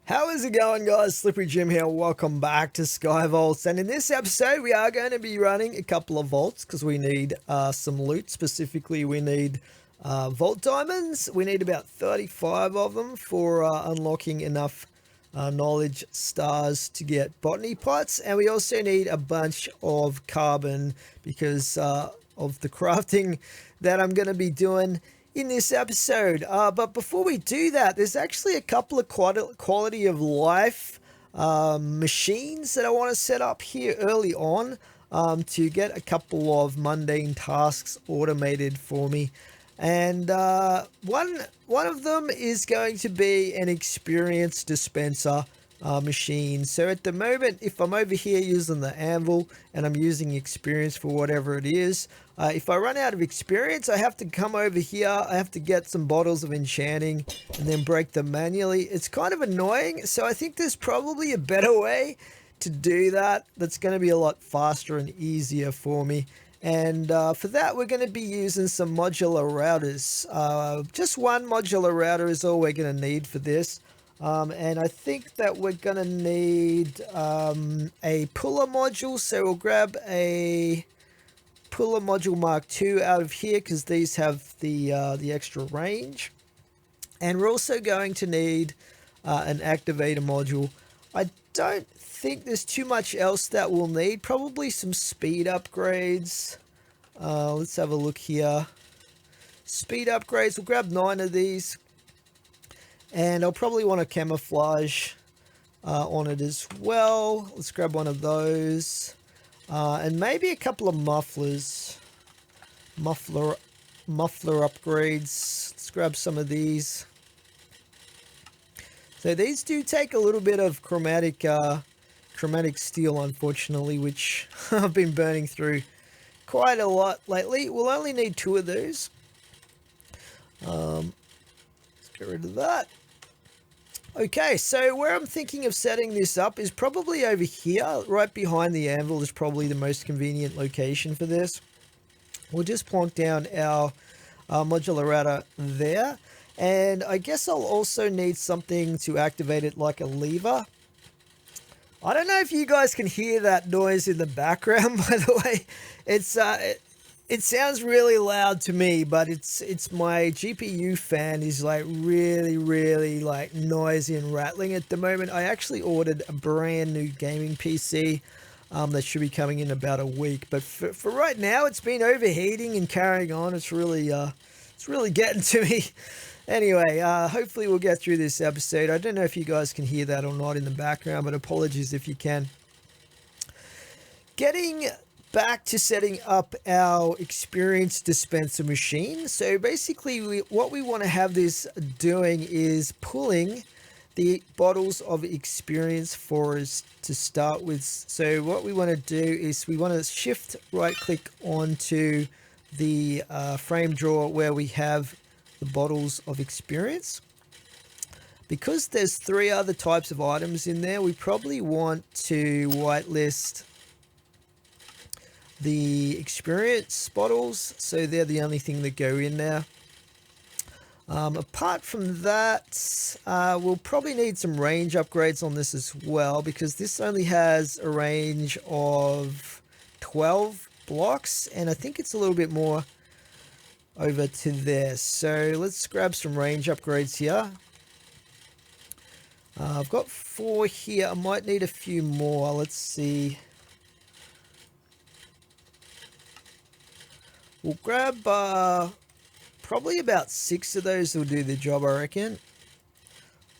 How is it going, guys? Slippery Jim here. Welcome back to Sky Vaults. And in this episode, we are going to be running a couple of vaults because we need some loot. Specifically, we need vault diamonds. We need about 35 of them for unlocking enough knowledge stars to get botany pots. And we also need a bunch of carbon because of the crafting that I'm going to be doing in this episode. But before we do that, there's actually a couple of quality of life machines that I want to set up here early on to get a couple of mundane tasks automated for me. And one of them is going to be an experience dispenser machine. So at the moment, if I'm over here using the anvil and I'm using experience for whatever it is, if I run out of experience, I have to come over here. I have to get some bottles of enchanting and then break them manually. It's kind of annoying. So I think there's probably a better way to do that. That's going to be a lot faster and easier for me. And for that, we're going to be using some modular routers. Just one modular router is all we're going to need for this. And I think that we're going to need a puller module. So we'll grab a puller module Mark II out of here because these have the extra range. And we're also going to need an activator module. I don't think there's too much else that we'll need. Probably some speed upgrades. Let's have a look here. Speed upgrades. We'll grab 9 of these. And I'll probably want a camouflage on it as well. Let's grab one of those. And maybe a couple of mufflers. Muffler upgrades. Let's grab some of these. So these do take a little bit of chromatic steel, unfortunately, which I've been burning through quite a lot lately. We'll only need 2 of those. Let's get rid of that. Okay, so where I'm thinking of setting this up is probably over here, right behind the anvil is probably the most convenient location for this. We'll just plonk down our modular router there. And I guess I'll also need something to activate it like a lever. I don't know if you guys can hear that noise in the background, by the way. It sounds really loud to me, but it's my GPU fan is like really like noisy and rattling at the moment. I actually ordered a brand new gaming PC that should be coming in about a week. But for right now, it's been overheating and carrying on. It's really getting to me. Anyway, hopefully we'll get through this episode. I don't know if you guys can hear that or not in the background, but apologies if you can. Getting back to setting up our experience dispenser machine. So basically what we want to have this doing is pulling the bottles of experience for us to start with. So what we want to do is we want to shift right click onto the frame drawer where we have the bottles of experience. Because there's 3 other types of items in there, we probably want to whitelist the experience bottles, so they're the only thing that go in there. Apart from that, we'll probably need some range upgrades on this as well, because this only has a range of 12 blocks, and I think it's a little bit more over to there. So let's grab some range upgrades here. I've got 4 here. I might need a few more. Let's see. We'll grab probably about 6 of those will do the job, I reckon.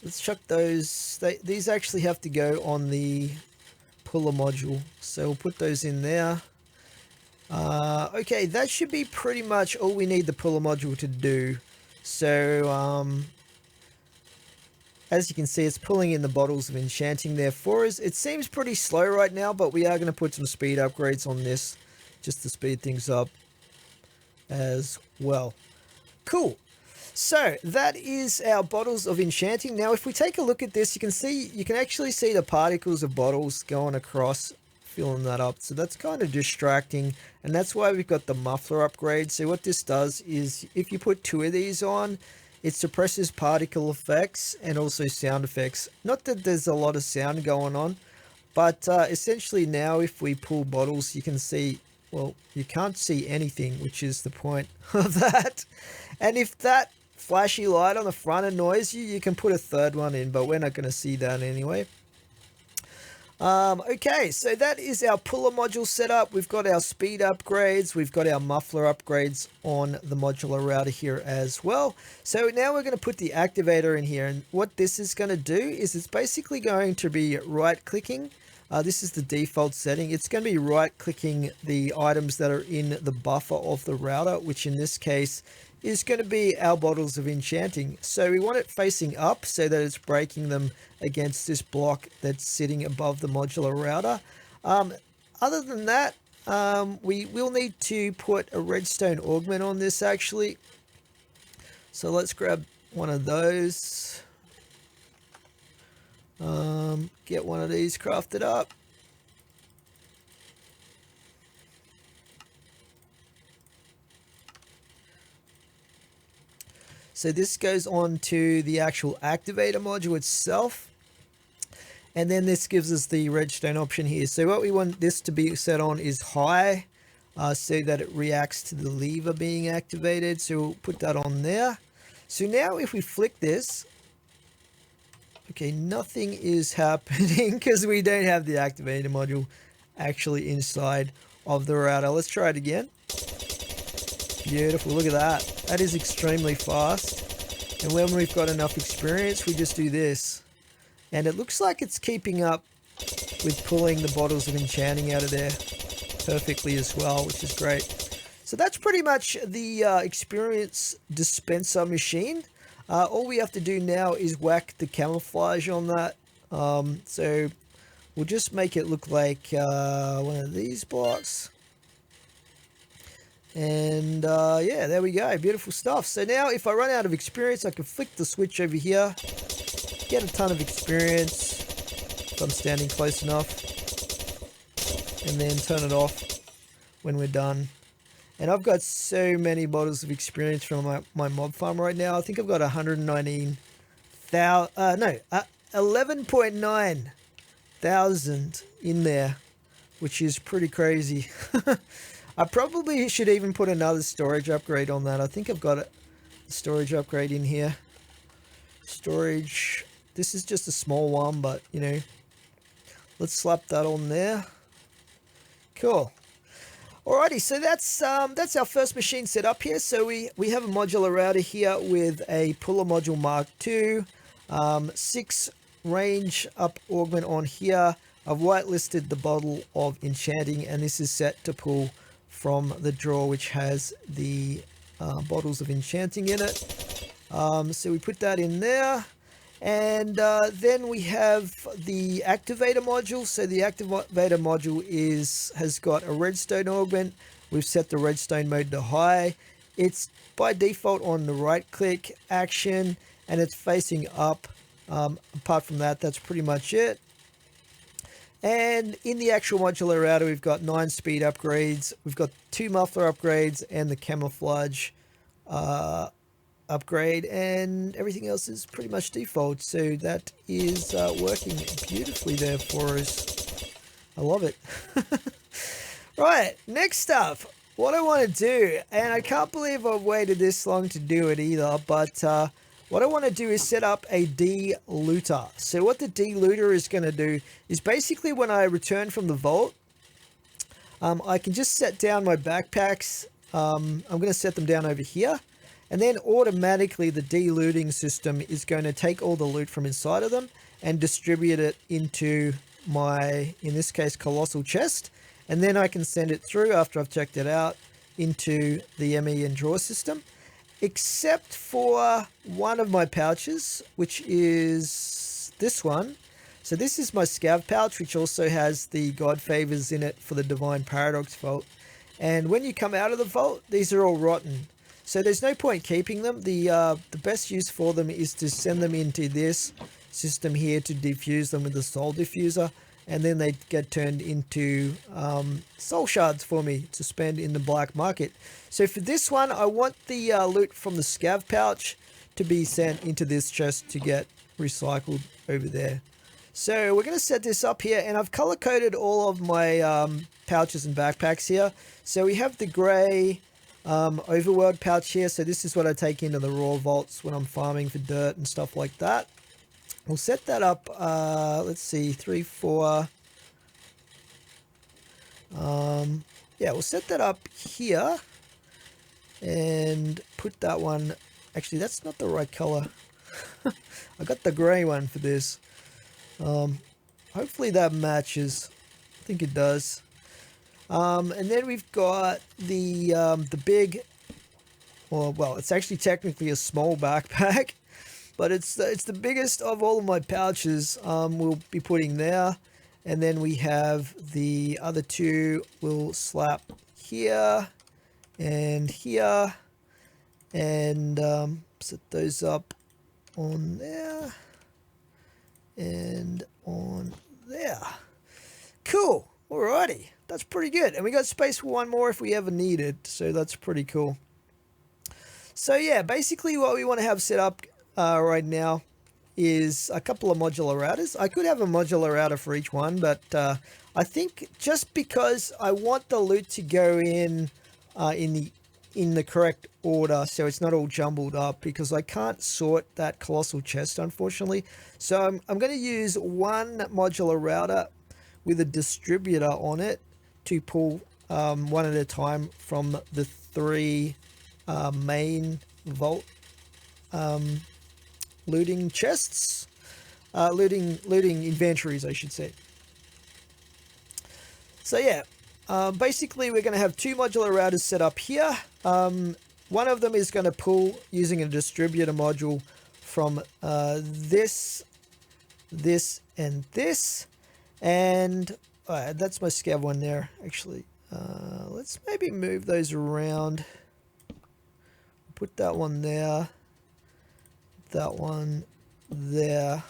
Let's chuck those. These actually have to go on the puller module. So we'll put those in there. Okay, that should be pretty much all we need the puller module to do. So, as you can see, it's pulling in the bottles of enchanting there for us. It seems pretty slow right now, but we are going to put some speed upgrades on this just to speed things up as well. Cool. So that is our bottles of enchanting. Now, if we take a look at this, you can actually see the particles of bottles going across, filling that up. So that's kind of distracting, and that's why we've got the muffler upgrade. So what this does is if you put 2 of these on, it suppresses particle effects and also sound effects. Not that there's a lot of sound going on, but essentially now if we pull bottles, you can see, well, you can't see anything, which is the point of that. And if that flashy light on the front annoys you, you can put a third one in, but we're not going to see that anyway. Okay, so that is our puller module setup. We've got our speed upgrades. We've got our muffler upgrades on the modular router here as well. So now we're going to put the activator in here. And what this is going to do is it's basically going to be right clicking. This is the default setting. It's going to be right clicking the items that are in the buffer of the router, which in this case is going to be our bottles of enchanting. So we want it facing up so that it's breaking them against this block that's sitting above the modular router. Other than that, we will need to put a redstone augment on this actually. So let's grab one of those. Get one of these crafted up. So this goes on to the actual activator module itself. And then this gives us the redstone option here. So what we want this to be set on is high, so that it reacts to the lever being activated. So we'll put that on there. So now if we flick this, okay, nothing is happening because we don't have the activator module actually inside of the router. Let's try it again. Beautiful, look at that. That is extremely fast. And when we've got enough experience, we just do this. And it looks like it's keeping up with pulling the bottles of enchanting out of there perfectly as well, which is great. So that's pretty much the experience dispenser machine. All we have to do now is whack the camouflage on that. So we'll just make it look like one of these blocks. And yeah, there we go. Beautiful stuff. So now if I run out of experience, I can flick the switch over here, get a ton of experience if I'm standing close enough, and then turn it off when we're done. And I've got so many bottles of experience from my mob farm right now. I think I've got 11.9 thousand in there, which is pretty crazy. I probably should even put another storage upgrade on that. I think I've got a storage upgrade in here. Storage. This is just a small one, but you know, let's slap that on there. Cool. Alrighty, so that's our first machine set up here. So we have a modular router here with a puller module Mark II, 6 range up augment on here. I've whitelisted the bottle of enchanting, and this is set to pull from the drawer which has the bottles of enchanting in it. So we put that in there. And then we have the activator module. So the activator module has got a redstone augment. We've set the redstone mode to high. It's by default on the right click action, and it's facing up. Apart from that, that's pretty much it. And in the actual modular router, we've got 9 speed upgrades. We've got 2 muffler upgrades and the camouflage upgrade, and everything else is pretty much default. So that is working beautifully there for us. I love it. Right, next up, what I want to do, and I can't believe I've waited this long to do it either, but what I want to do is set up a de-looter. So what the de-looter is going to do is basically when I return from the vault, I can just set down my backpacks. I'm going to set them down over here. And then automatically the de-looting system is going to take all the loot from inside of them and distribute it into my, in this case, colossal chest. And then I can send it through after I've checked it out into the ME and drawer system. Except for one of my pouches, which is this one. So this is my scav pouch, which also has the God Favors in it for the Divine Paradox vault. And when you come out of the vault, these are all rotten. So there's no point keeping them. The best use for them is to send them into this system here to diffuse them with the soul diffuser. And then they get turned into soul shards for me to spend in the black market. So for this one, I want the loot from the scav pouch to be sent into this chest to get recycled over there. So we're going to set this up here, and I've color coded all of my pouches and backpacks here. So we have the gray overworld pouch here. So this is what I take into the raw vaults when I'm farming for dirt and stuff like that. We'll set that up, let's see, 3, 4. Yeah, we'll set that up here and put that one. Actually, that's not the right color. I got the gray one for this. Hopefully that matches. I think it does. And then we've got the big, well, it's actually technically a small backpack, but it's the biggest of all of my pouches. We'll be putting there, and then we have the other two. We'll slap here and here, and set those up on there and on there. Cool. Alrighty, that's pretty good. And we got space for one more if we ever need it, so that's pretty cool. So yeah, basically what we want to have set up right now is a couple of modular routers. I could have a modular router for each one, but I think just because I want the loot to go in the correct order, so it's not all jumbled up, because I can't sort that colossal chest, unfortunately. So I'm going to use one modular router with a distributor on it to pull one at a time from the 3 main vault looting chests, looting inventories, I should say. So yeah, basically we're going to have 2 modular routers set up here. One of them is going to pull using a distributor module from this, and this. And that's my scav one there, actually. Let's maybe move those around. Put that one there. That one there.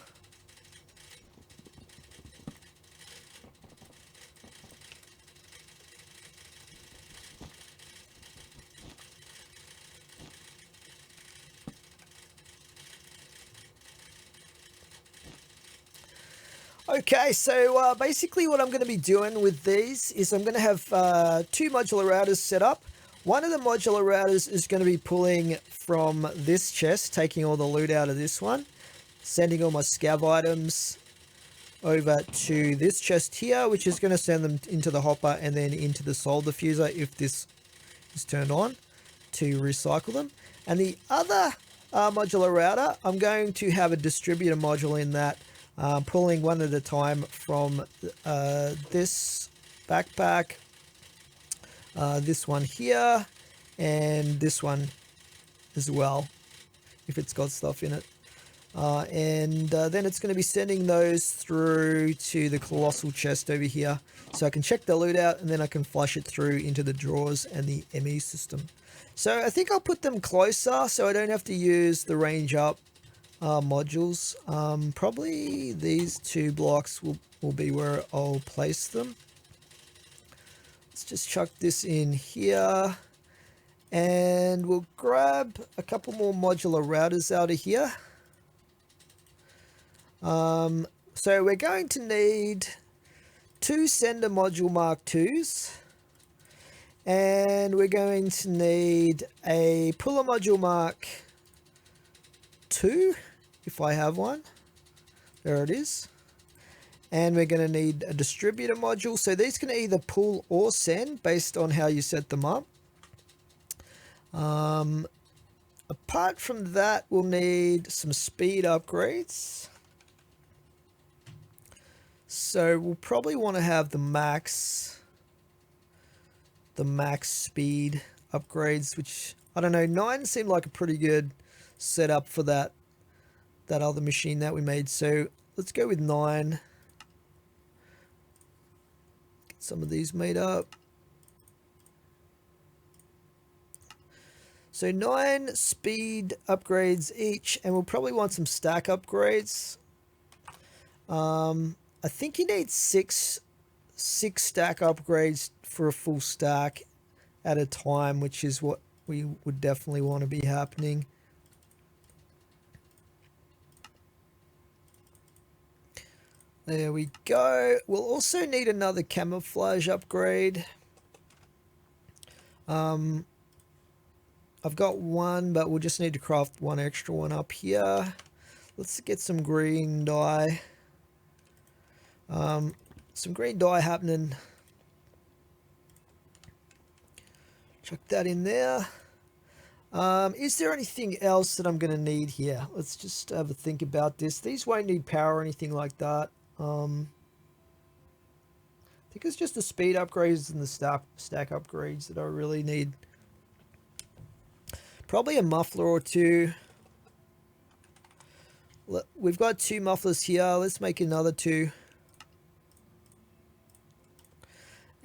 Okay, so basically what I'm going to be doing with these is I'm going to have 2 modular routers set up. One of the modular routers is going to be pulling from this chest, taking all the loot out of this one, sending all my scav items over to this chest here, which is going to send them into the hopper and then into the soul diffuser if this is turned on, to recycle them. And the other modular router, I'm going to have a distributor module in that, pulling one at a time from this backpack, this one here, and this one as well, if it's got stuff in it. And then it's going to be sending those through to the colossal chest over here, so I can check the loot out, and then I can flush it through into the drawers and the ME system. So I think I'll put them closer so I don't have to use the range up modules. Probably these 2 blocks will be where I'll place them. Let's just chuck this in here, and we'll grab a couple more modular routers out of here. So we're going to need 2 sender module Mark IIs, and we're going to need a puller module Mark II, if I have one. There it is. And we're going to need a distributor module. So these can either pull or send based on how you set them up. Apart from that, we'll need some speed upgrades. So we'll probably want to have the max speed upgrades, which, I don't know, 9 seemed like a pretty good setup for that other machine that we made. So let's go with 9. Get some of these made up. So 9 speed upgrades each, and we'll probably want some stack upgrades. I think you need 6 stack upgrades for a full stack at a time, which is what we would definitely want to be happening. There we go. We'll also need another camouflage upgrade. I've got one, but we'll just need to craft one extra one up here. Let's get some green dye. Some green dye happening. Chuck that in there. Is there anything else that I'm going to need here? Let's just have a think about this. These won't need power or anything like that. I think it's just the speed upgrades and the stack upgrades that I really need. Probably a muffler or two. We've got 2 mufflers here. Let's make another 2.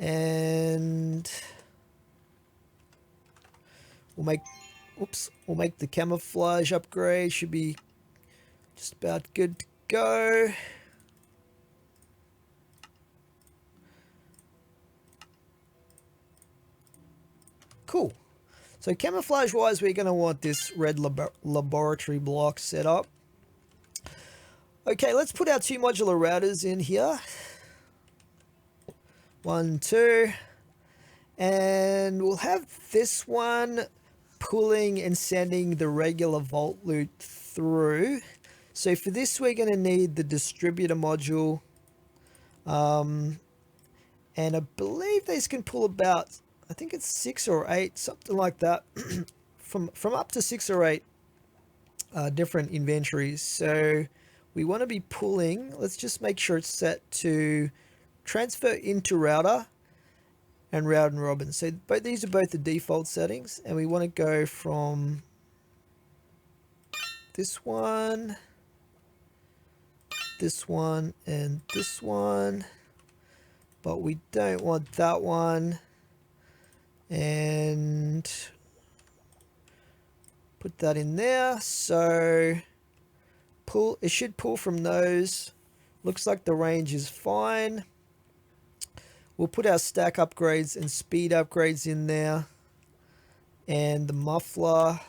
And we'll make the camouflage upgrade. Should be just about good to go. Cool. So camouflage wise, we're going to want this red laboratory block set up. Okay, let's put our 2 modular routers in here. 1, 2. And we'll have this one pulling and sending the regular vault loot through. So for this, we're going to need the distributor module. And I believe these can pull about, I think it's 6 or 8, something like that, from up to 6 or 8 different inventories. So we want to be pulling, let's just make sure it's set to transfer into router and round and robin. So these are both the default settings, and we want to go from this one, and this one, but we don't want that one. And put that in there. So it should pull from those. Looks like the range is fine. We'll put our stack upgrades and speed upgrades in there, and the muffler.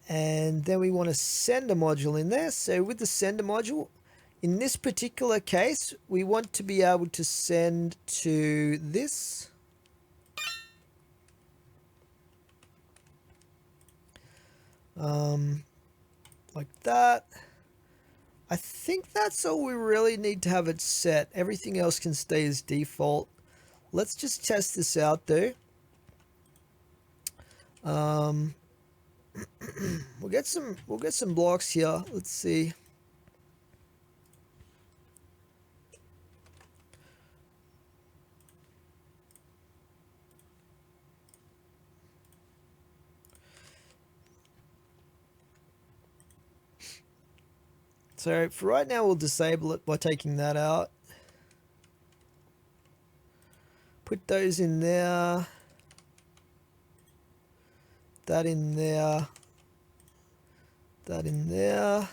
And then we want to send a module in there. So with the sender module, in this particular case, we want to be able to send to this. Like that. I think that's all we really need to have it set. Everything else can stay as default. Let's just test this out though. We'll get some blocks here. Let's see. So for right now, we'll disable it by taking that out. Put those in there. That in there. That in there.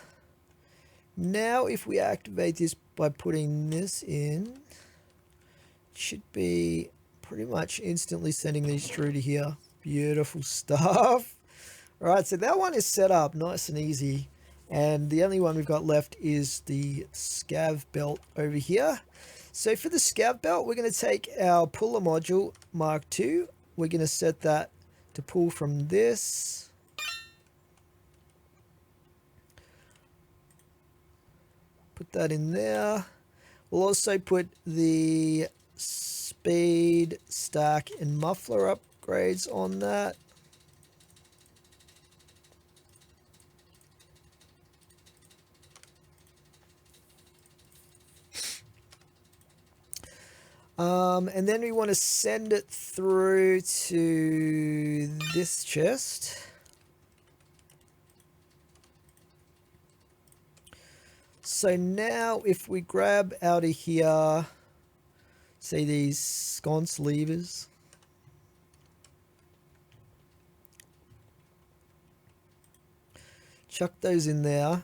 Now if we activate this by putting this in, it should be pretty much instantly sending these through to here. Beautiful stuff. All right, so that one is set up nice and easy. And the only one we've got left is the scav belt over here. So for the scav belt, we're going to take our puller module Mark II. We're going to set that to pull from this. Put that in there. We'll also put the speed, stack, and muffler upgrades on that. And then we want to send it through to this chest. So now if we grab out of here, say these sconce levers. Chuck those in there.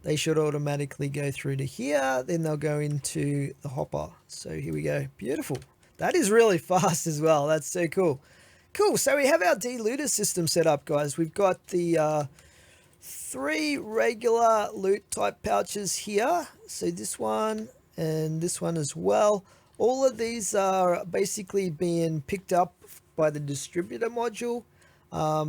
They should automatically go through to here. Then they'll go into the hopper. So here we go. Beautiful. That is really fast as well. That's so cool. Cool. So we have our delooter system set up, guys. We've got the 3 regular loot type pouches here. So this one and this one as well. All of these are basically being picked up by the distributor module.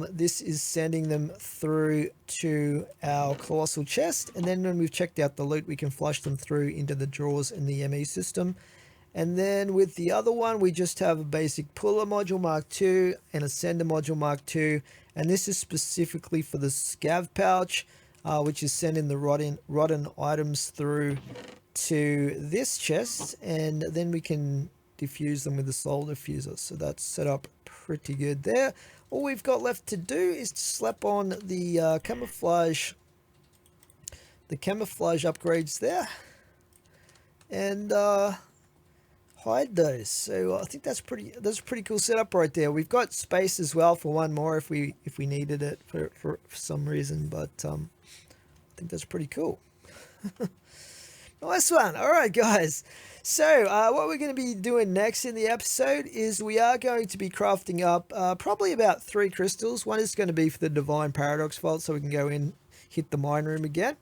This is sending them through to our colossal chest, and then when we've checked out the loot, we can flush them through into the drawers in the ME system. And then with the other one, we just have a basic puller module Mark II and a sender module Mark II, and this is specifically for the scav pouch, which is sending the rotten items through to this chest, and then we can diffuse them with the soul diffuser. So that's set up pretty good there. All we've got left to do is to slap on the camouflage upgrades there, and hide those. So I think that's a pretty cool setup right there. We've got space as well for one more if we needed it for some reason, but I think that's pretty cool. Nice one. All right, guys. So what we're going to be doing next in the episode is we are going to be crafting up probably about 3 crystals. One is going to be for the Divine Paradox Vault, so we can go in, hit the mine room again,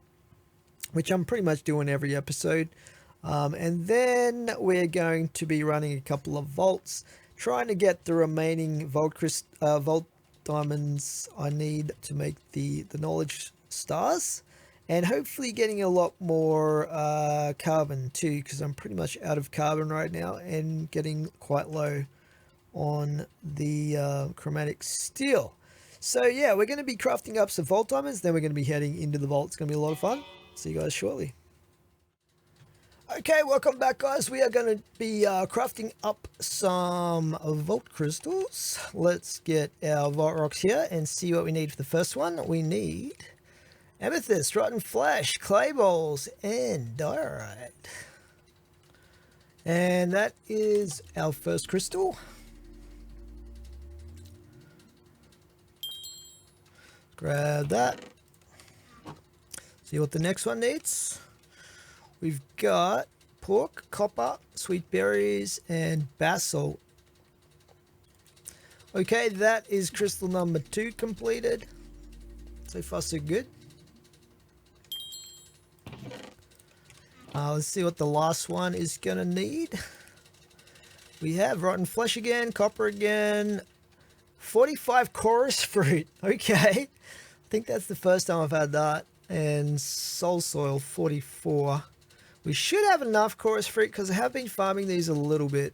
which I'm pretty much doing every episode. And then we're going to be running a couple of vaults, trying to get the remaining vault diamonds I need to make the knowledge stars. And hopefully getting a lot more carbon too, because I'm pretty much out of carbon right now and getting quite low on the chromatic steel. So yeah, we're going to be crafting up some vault diamonds, then we're going to be heading into the vault. It's going to be a lot of fun. See you guys shortly. Okay, welcome back, guys. We are going to be crafting up some vault crystals. Let's get our vault rocks here and see what we need for the first one. We need amethyst, rotten flesh, clay balls, and diorite. And that is our first crystal. Grab that. See what the next one needs. We've got pork, copper, sweet berries, and basalt. Okay, that is crystal number 2 completed. So far, so good. Let's see what the last one is going to need. We have rotten flesh again, copper again, 45 chorus fruit. Okay, I think that's the first time I've had that. And soul soil, 44. We should have enough chorus fruit because I have been farming these a little bit.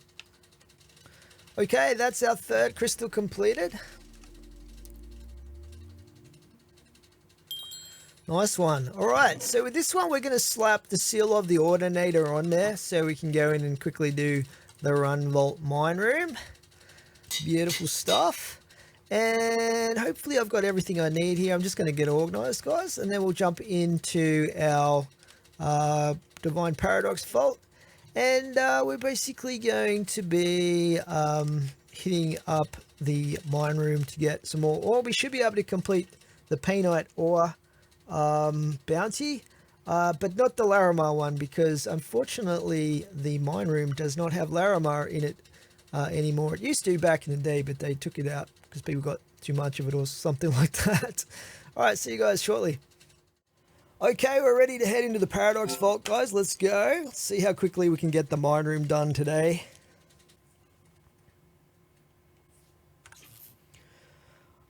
Okay, that's our third crystal completed. Nice one. Alright, so with this one we're going to slap the seal of the ordinator on there so we can go in and quickly do the run vault mine room. Beautiful stuff. And hopefully I've got everything I need here. I'm just going to get organized, guys, and then we'll jump into our Divine Paradox Vault. And we're basically going to be hitting up the mine room to get some more ore. We should be able to complete the painite ore bounty, but not the Larimar one, because unfortunately the mine room does not have Larimar in it anymore. It used to back in the day, but they took it out because people got too much of it or something like that. Alright, see you guys shortly. Okay, we're ready to head into the Paradox Vault, guys. Let's go. Let's see how quickly we can get the mine room done today.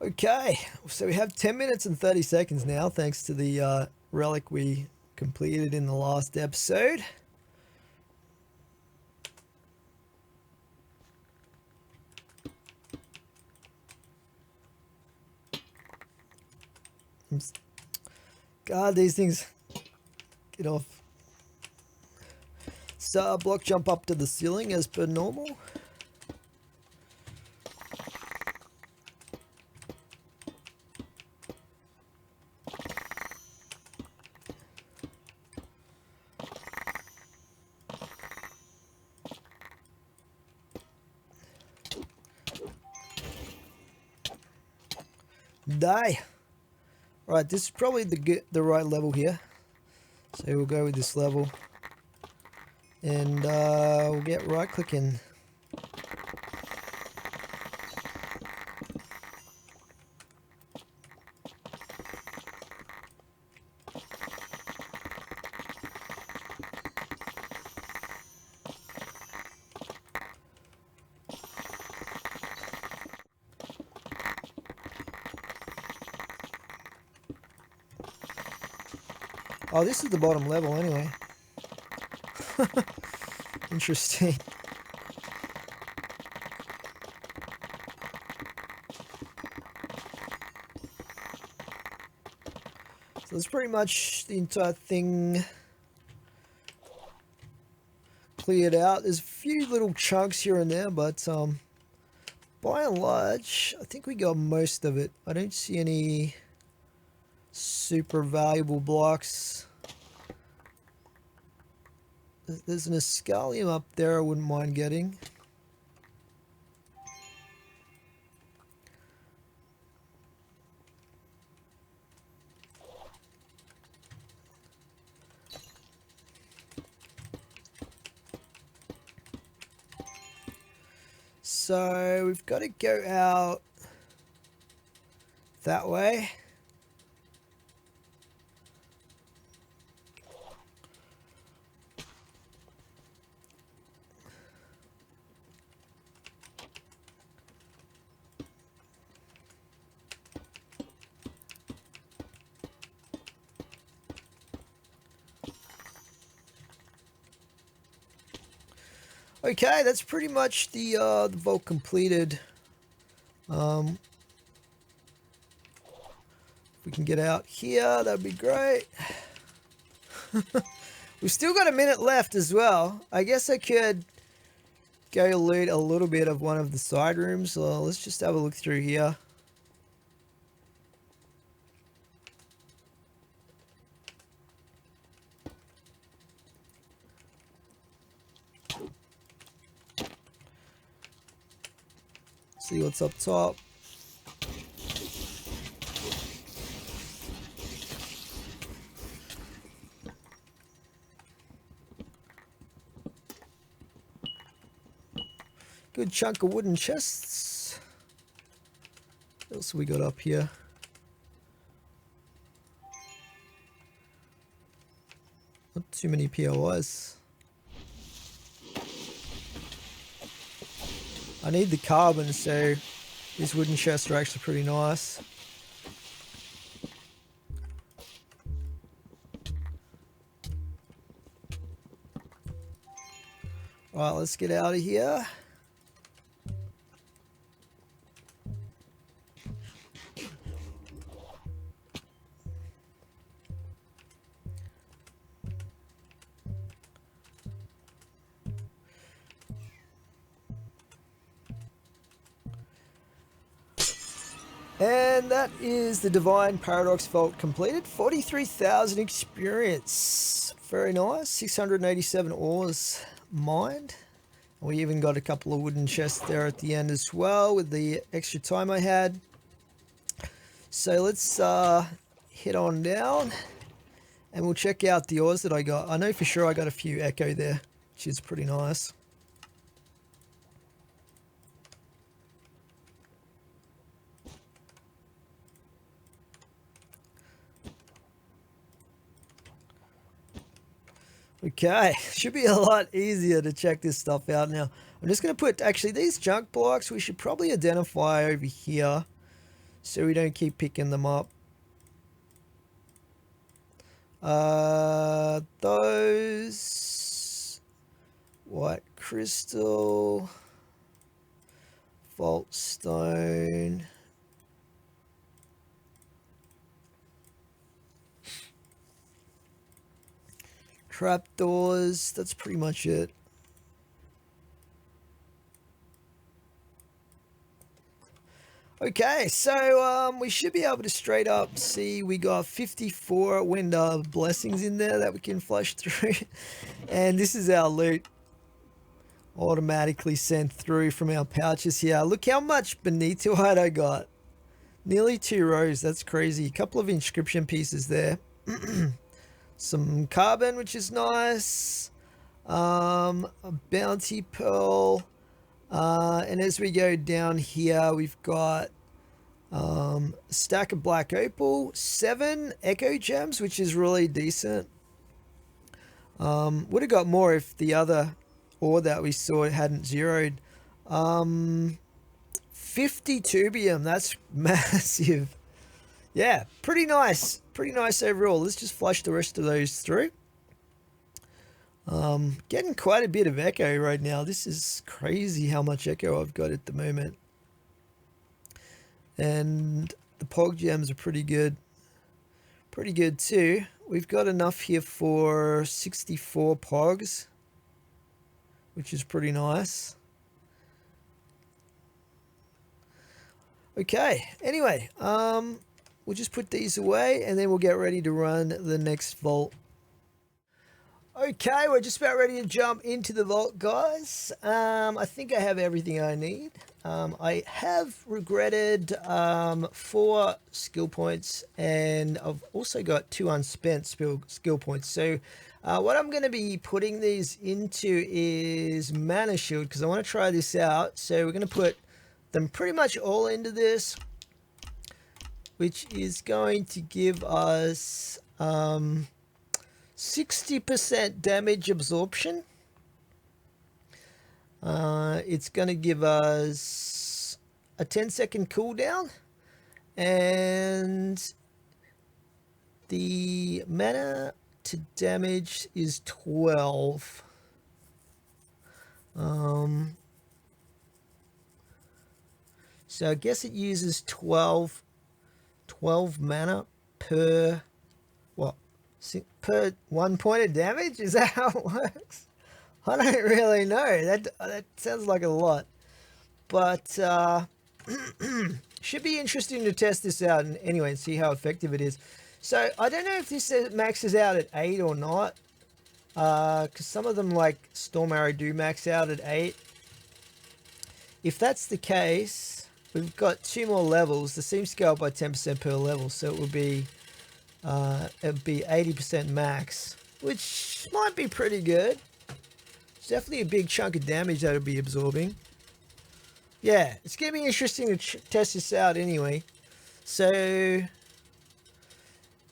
Okay, so we have 10 minutes and 30 seconds now, thanks to the relic we completed in the last episode. God, these things get off. Star block jump up to the ceiling as per normal. Die. Right, this is probably the right level here. So we'll go with this level. And we'll get right clicking. Oh, this is the bottom level anyway. Interesting. So that's pretty much the entire thing cleared out. There's a few little chunks here and there, but by and large, I think we got most of it. I don't see any super valuable blocks. There's an Escalium up there I wouldn't mind getting. So we've got to go out that way. Okay, that's pretty much the vault completed. If we can get out here, that'd be great. We've still got a minute left as well. I guess I could go loot a little bit of one of the side rooms. Let's just have a look through here. See what's up top. Good chunk of wooden chests. What else have we got up here? Not too many POIs. I need the carbon, so these wooden chests are actually pretty nice. Alright, let's get out of here. And that is the Divine Paradox Vault completed. 43,000 experience. Very nice. 687 ores mined. We even got a couple of wooden chests there at the end as well with the extra time I had. So let's head on down and we'll check out the ores that I got. I know for sure I got a few echo there, which is pretty nice. Okay, should be a lot easier to check this stuff out now. I'm just going to put, actually, these junk blocks, we should probably identify over here so we don't keep picking them up. Those white crystal, vault stone. Trapdoors, that's pretty much it. Okay, so we should be able to straight up see we got 54 wind of blessings in there that we can flush through. And this is our loot automatically sent through from our pouches here. Look how much bonitoite I got. Nearly 2 rows, that's crazy. A couple of inscription pieces there. Some carbon, which is nice. A bounty pearl. And as we go down here, we've got a stack of black opal, 7 echo gems, which is really decent. Would have got more if the other ore that we saw hadn't zeroed. 50 tubium, that's massive. Yeah, pretty nice. Pretty nice overall. Let's just flush the rest of those through. Getting quite a bit of echo right now. This is crazy how much echo I've got at the moment. And the pog gems are pretty good. Pretty good too. We've got enough here for 64 pogs, which is pretty nice. Okay, anyway, we'll just put these away and then we'll get ready to run the next vault. Okay, we're just about ready to jump into the vault, guys. I think I have everything I need. I have regretted 4 skill points, and I've also got 2 unspent skill points. So what I'm going to be putting these into is mana shield, because I want to try this out. So we're going to put them pretty much all into this, which is going to give us 60% damage absorption. It's going to give us a 10-second cooldown, and the mana to damage is 12. So I guess it uses 12 mana per what? Per 1 point of damage? Is that how it works? I don't really know. That sounds like a lot. But should be interesting to test this out and anyway and see how effective it is. So I don't know if this maxes out at 8 or not. Because some of them like Storm Arrow do max out at 8. If that's the case, we've got 2 more levels. The seams go up by 10% per level, so it would be 80% max, which might be pretty good. It's definitely a big chunk of damage that it'll be absorbing. Yeah, it's gonna be interesting to test this out anyway. So it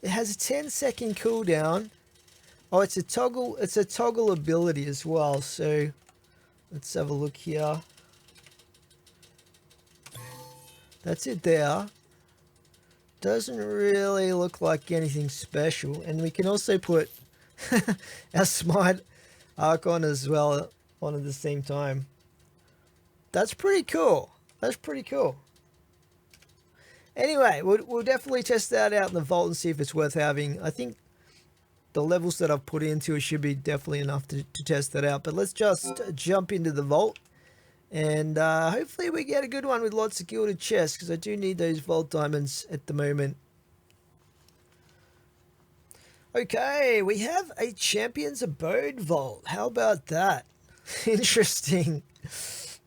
has a 10-second cooldown. Oh, it's a toggle ability as well. So let's have a look here. That's it there. Doesn't really look like anything special. And we can also put our Smite Archon as well on at the same time. That's pretty cool. That's pretty cool. Anyway, we'll definitely test that out in the vault and see if it's worth having. I think the levels that I've put into it should be definitely enough to test that out. But let's just jump into the vault. And hopefully we get a good one with lots of gilded chests, because I do need those vault diamonds at the moment. Okay, we have a Champion's Abode vault. How about that? Interesting.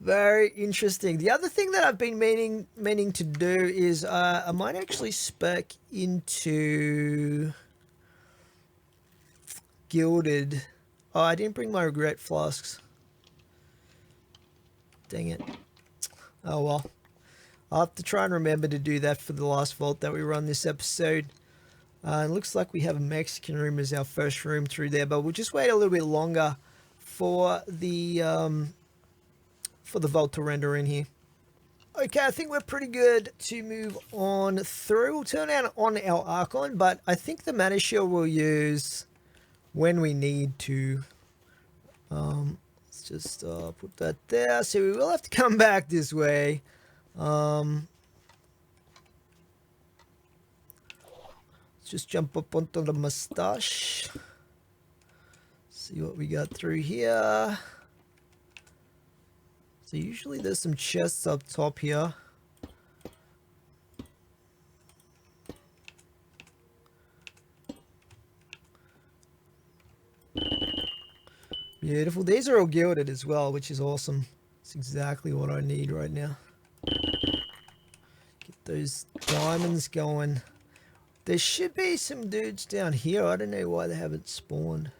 Very interesting. The other thing that I've been meaning to do is I might actually spec into gilded. Oh, I didn't bring my regret flasks. Dang it. Oh well. I'll have to try and remember to do that for the last vault that we run this episode. It looks like we have a Mexican room as our first room through there, but we'll just wait a little bit longer for the vault to render in here. Okay, I think we're pretty good to move on through. We'll turn on our Archon, but I think the mana shield we'll use when we need to. Let's just put that there. So we will have to come back this way. Let's just jump up onto the mustache. See what we got through here. So usually there's some chests up top here. Beautiful. These are all gilded as well, which is awesome. It's exactly what I need right now. Get those diamonds going. There should be some dudes down here. I don't know why they haven't spawned.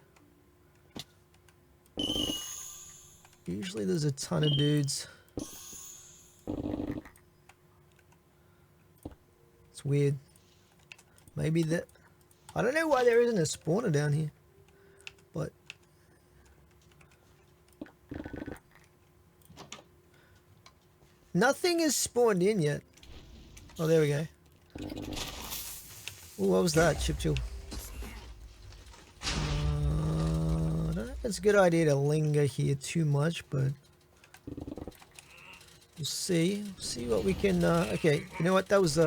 Usually there's a ton of dudes. It's weird. Maybe that... I don't know why there isn't a spawner down here. But... nothing is spawned in yet. Oh, there we go. Ooh, what was that? Chip chill. I don't know if it's a good idea to linger here too much, but we'll see. See what we can. Okay, you know what? That was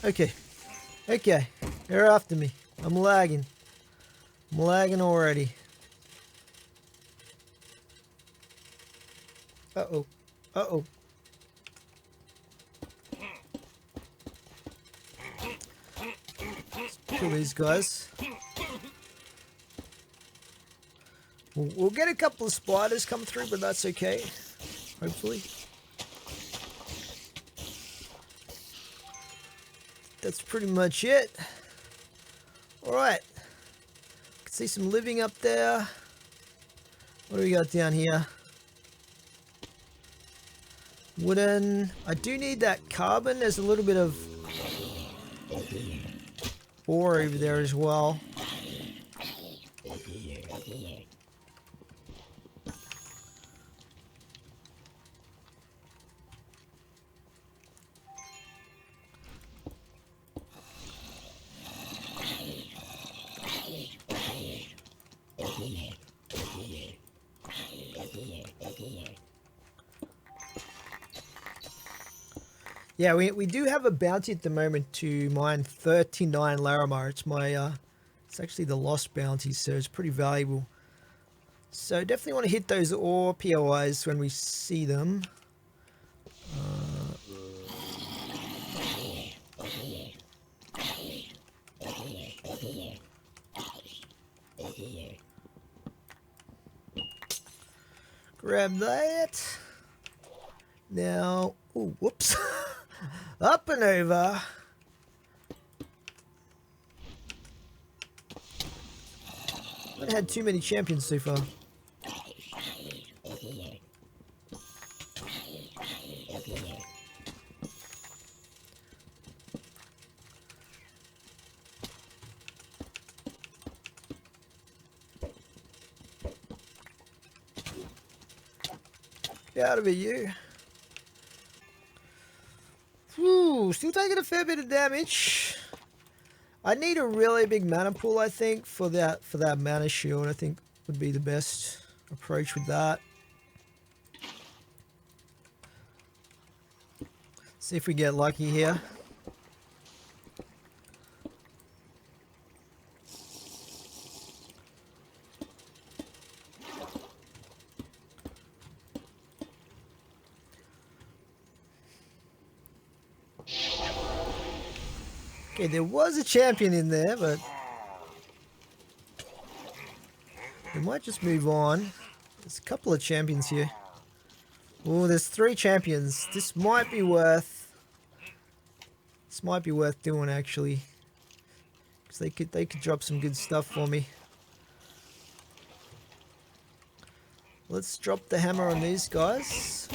okay. Okay, they're after me. I'm lagging. I'm lagging already. Uh-oh. Uh-oh. Let's kill these guys. We'll get a couple of spiders come through, but that's okay. Hopefully. That's pretty much it. Alright. Can see some living up there. What do we got down here? Wooden. I do need that carbon. There's a little bit of ore over there as well. Yeah, we do have a bounty at the moment to mine 39 Larimar. It's my it's actually the lost bounty, so it's pretty valuable. So definitely want to hit those ore POIs when we see them. Grab that. Now, oh, whoops. Up and over. I haven't had too many champions so far. Get out of it, you. Whew, still taking a fair bit of damage. I need a really big mana pool, I think, for that mana shield. I think would be the best approach with that. See if we get lucky here. Okay, there was a champion in there, but we might just move on. There's a couple of champions here. Oh, there's 3 champions. This might be worth doing actually, because they could drop some good stuff for me. Let's drop the hammer on these guys.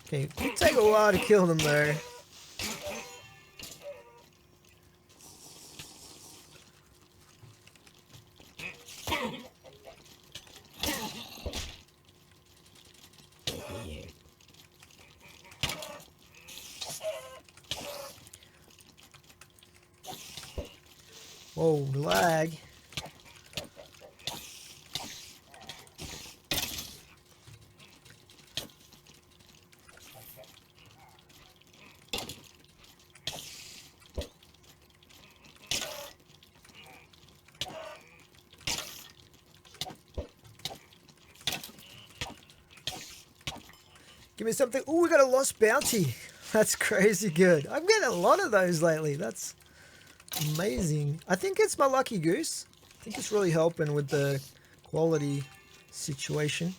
Okay, it could take a while to kill them though. Whoa, lag. Give me something. Oh, we got a lost bounty. That's crazy good. I'm getting a lot of those lately. That's amazing. I think it's my lucky goose. I think it's really helping with the quality situation.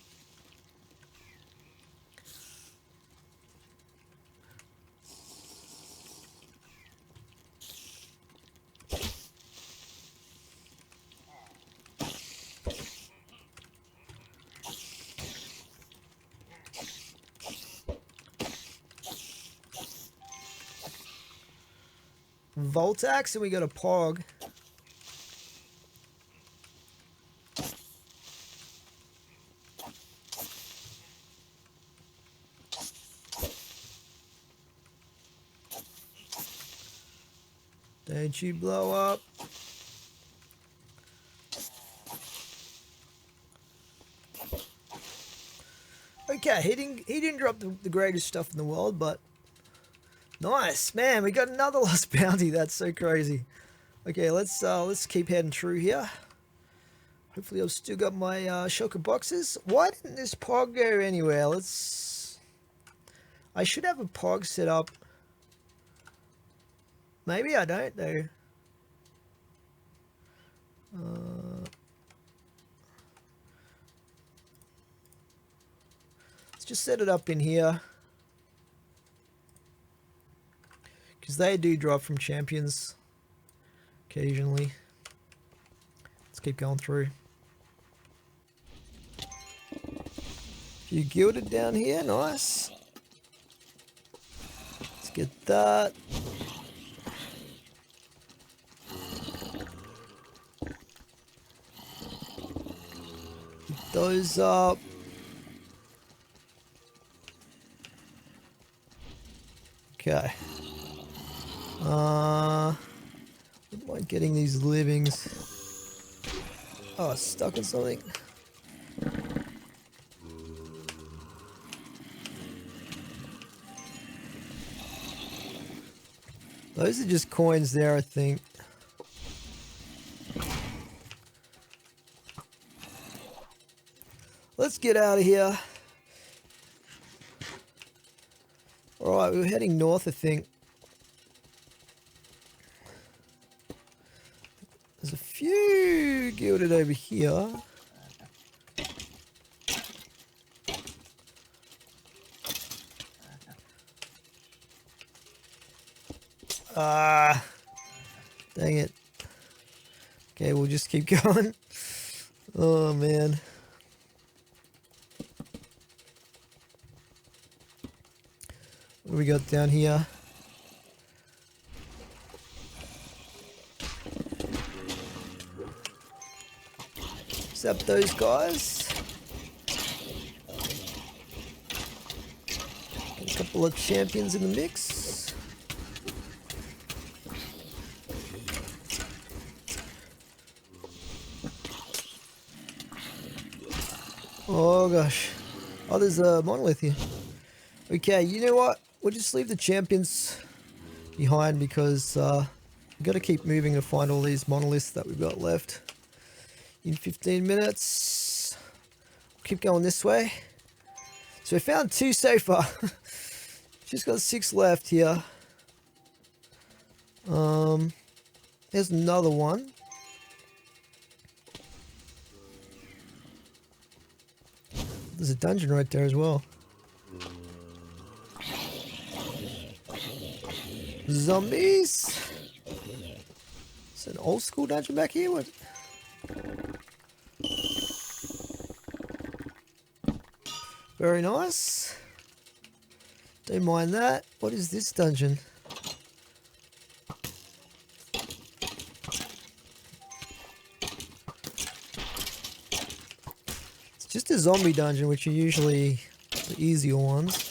Vault Axe and we got a Pog. Don't you blow up. Okay, he didn't drop the greatest stuff in the world, but nice, man. We got another lost bounty. That's so crazy. Okay, let's keep heading through here. Hopefully, I've still got my shulker boxes. Why didn't this Pog go anywhere? I should have a Pog set up. Maybe I don't though. Let's just set it up in here. Because they do drop from champions occasionally. Let's keep going through. Few gilded down here, nice. Let's get that. Pick those up. Okay. Wouldn't mind getting these livings. Oh, it's stuck in something. Those are just coins there, I think. Let's get out of here. Alright, we're heading north, I think. There's a few gilded over here. Ah, dang it. Okay, we'll just keep going. Oh, man. What do we got down here? Except those guys. Got a couple of champions in the mix. Oh gosh. Oh, there's a monolith here. Okay, you know what? We'll just leave the champions behind because we've got to keep moving to find all these monoliths that we've got left. In 15 minutes. Keep going this way. So we found 2 so far. Just got 6 left here. There's another one. There's a dungeon right there as well. Zombies. It's an old school dungeon back here. What? Very nice. Don't mind that. What is this dungeon? It's just a zombie dungeon, which are usually the easier ones.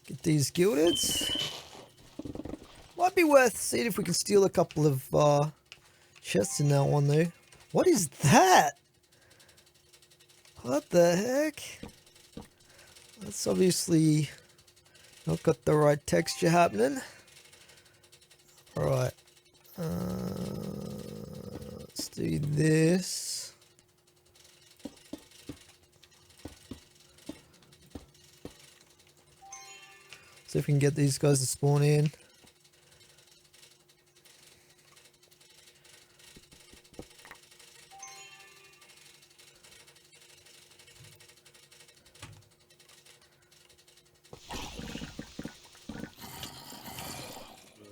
Get these gildeds. Might be worth seeing if we can steal a couple of chests in that one though. What is that? What the heck? That's obviously not got the right texture happening. Alright. Let's do this. See if we can get these guys to spawn in.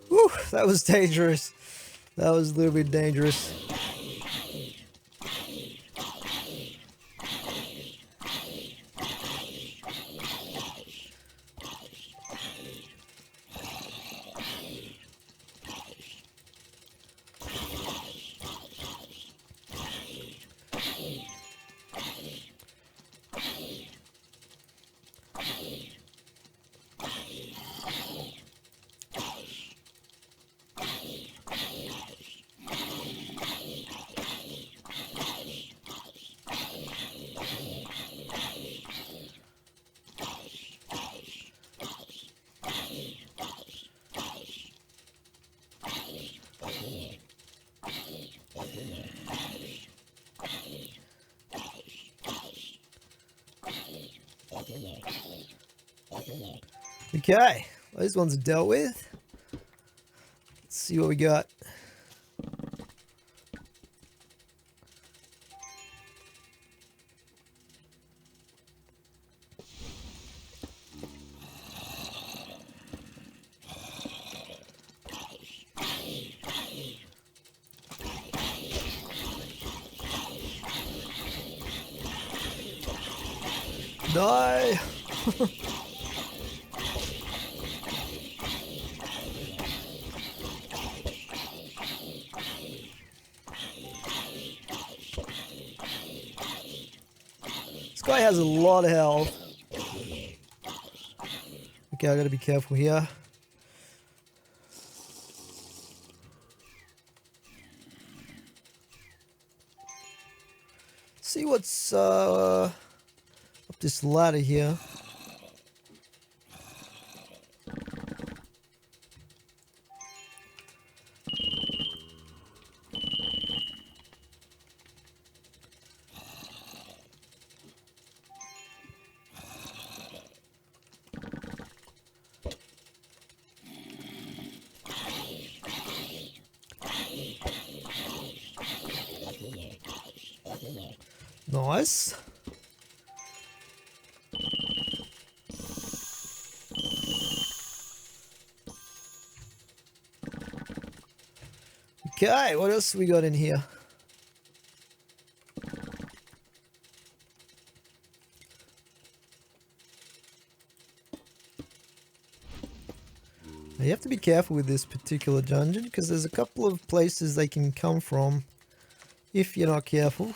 Whew, that was dangerous. That was a little bit dangerous. Okay, those ones are dealt with. Let's see what we got. No. This guy has a lot of health. Okay, I gotta be careful here. See what's up this ladder here. Nice. Okay, what else we got in here? Now you have to be careful with this particular dungeon because there's a couple of places they can come from if you're not careful.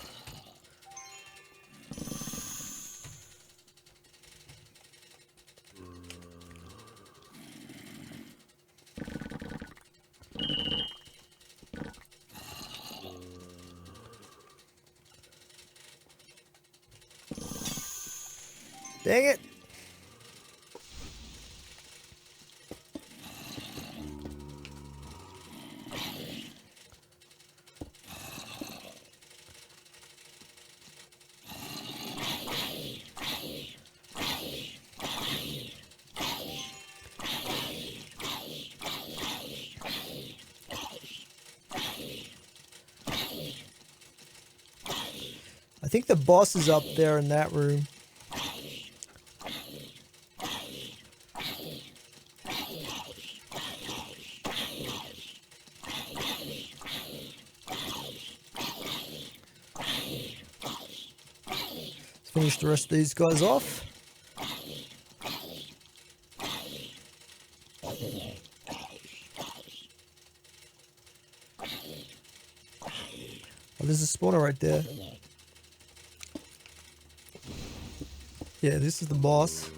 Dang it. I think the boss is up there in that room. Let's finish the rest of these guys off. Oh, there's a spawner right there. Yeah, this is the boss.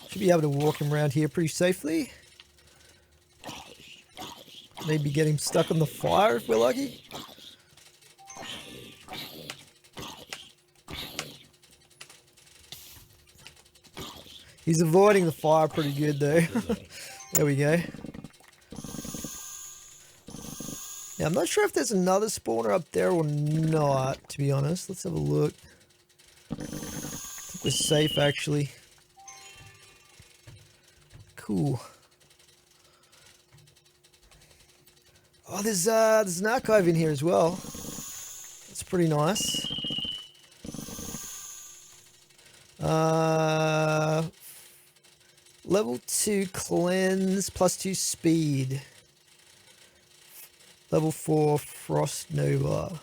Should be able to walk him around here pretty safely. Maybe get him stuck on the fire if we're lucky. He's avoiding the fire pretty good though. There we go. Now I'm not sure if there's another spawner up there or not, to be honest. Let's have a look. I think we're safe actually. Cool. Oh, there's an archive in here as well. That's pretty nice. Level 2 cleanse plus 2 speed. Level 4 frost nova.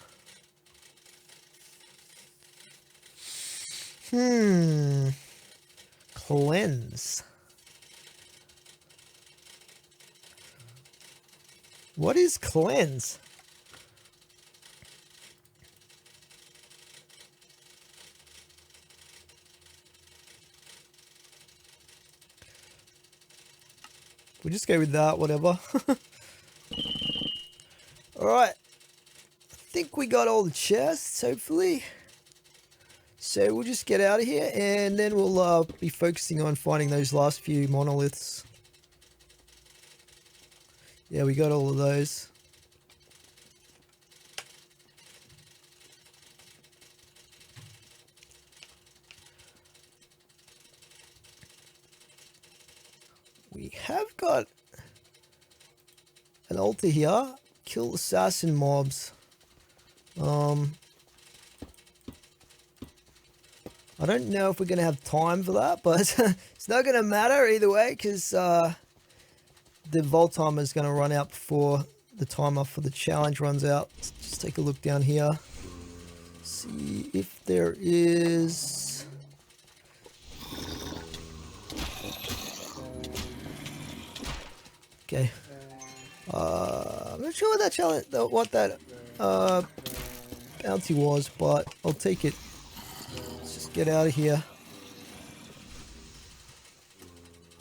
Cleanse. What is cleanse? We'll just go with that, whatever. Alright. I think we got all the chests, hopefully. So we'll just get out of here and then we'll be focusing on finding those last few monoliths. Yeah, we got all of those. We have got an altar here. Kill assassin mobs. I don't know if we're going to have time for that, but it's not going to matter either way because the vault timer is going to run out before the timer for the challenge runs out. Let's just take a look down here. See if there is... Okay. I'm not sure what that challenge, what that bounty was, but I'll take it. Let's just get out of here.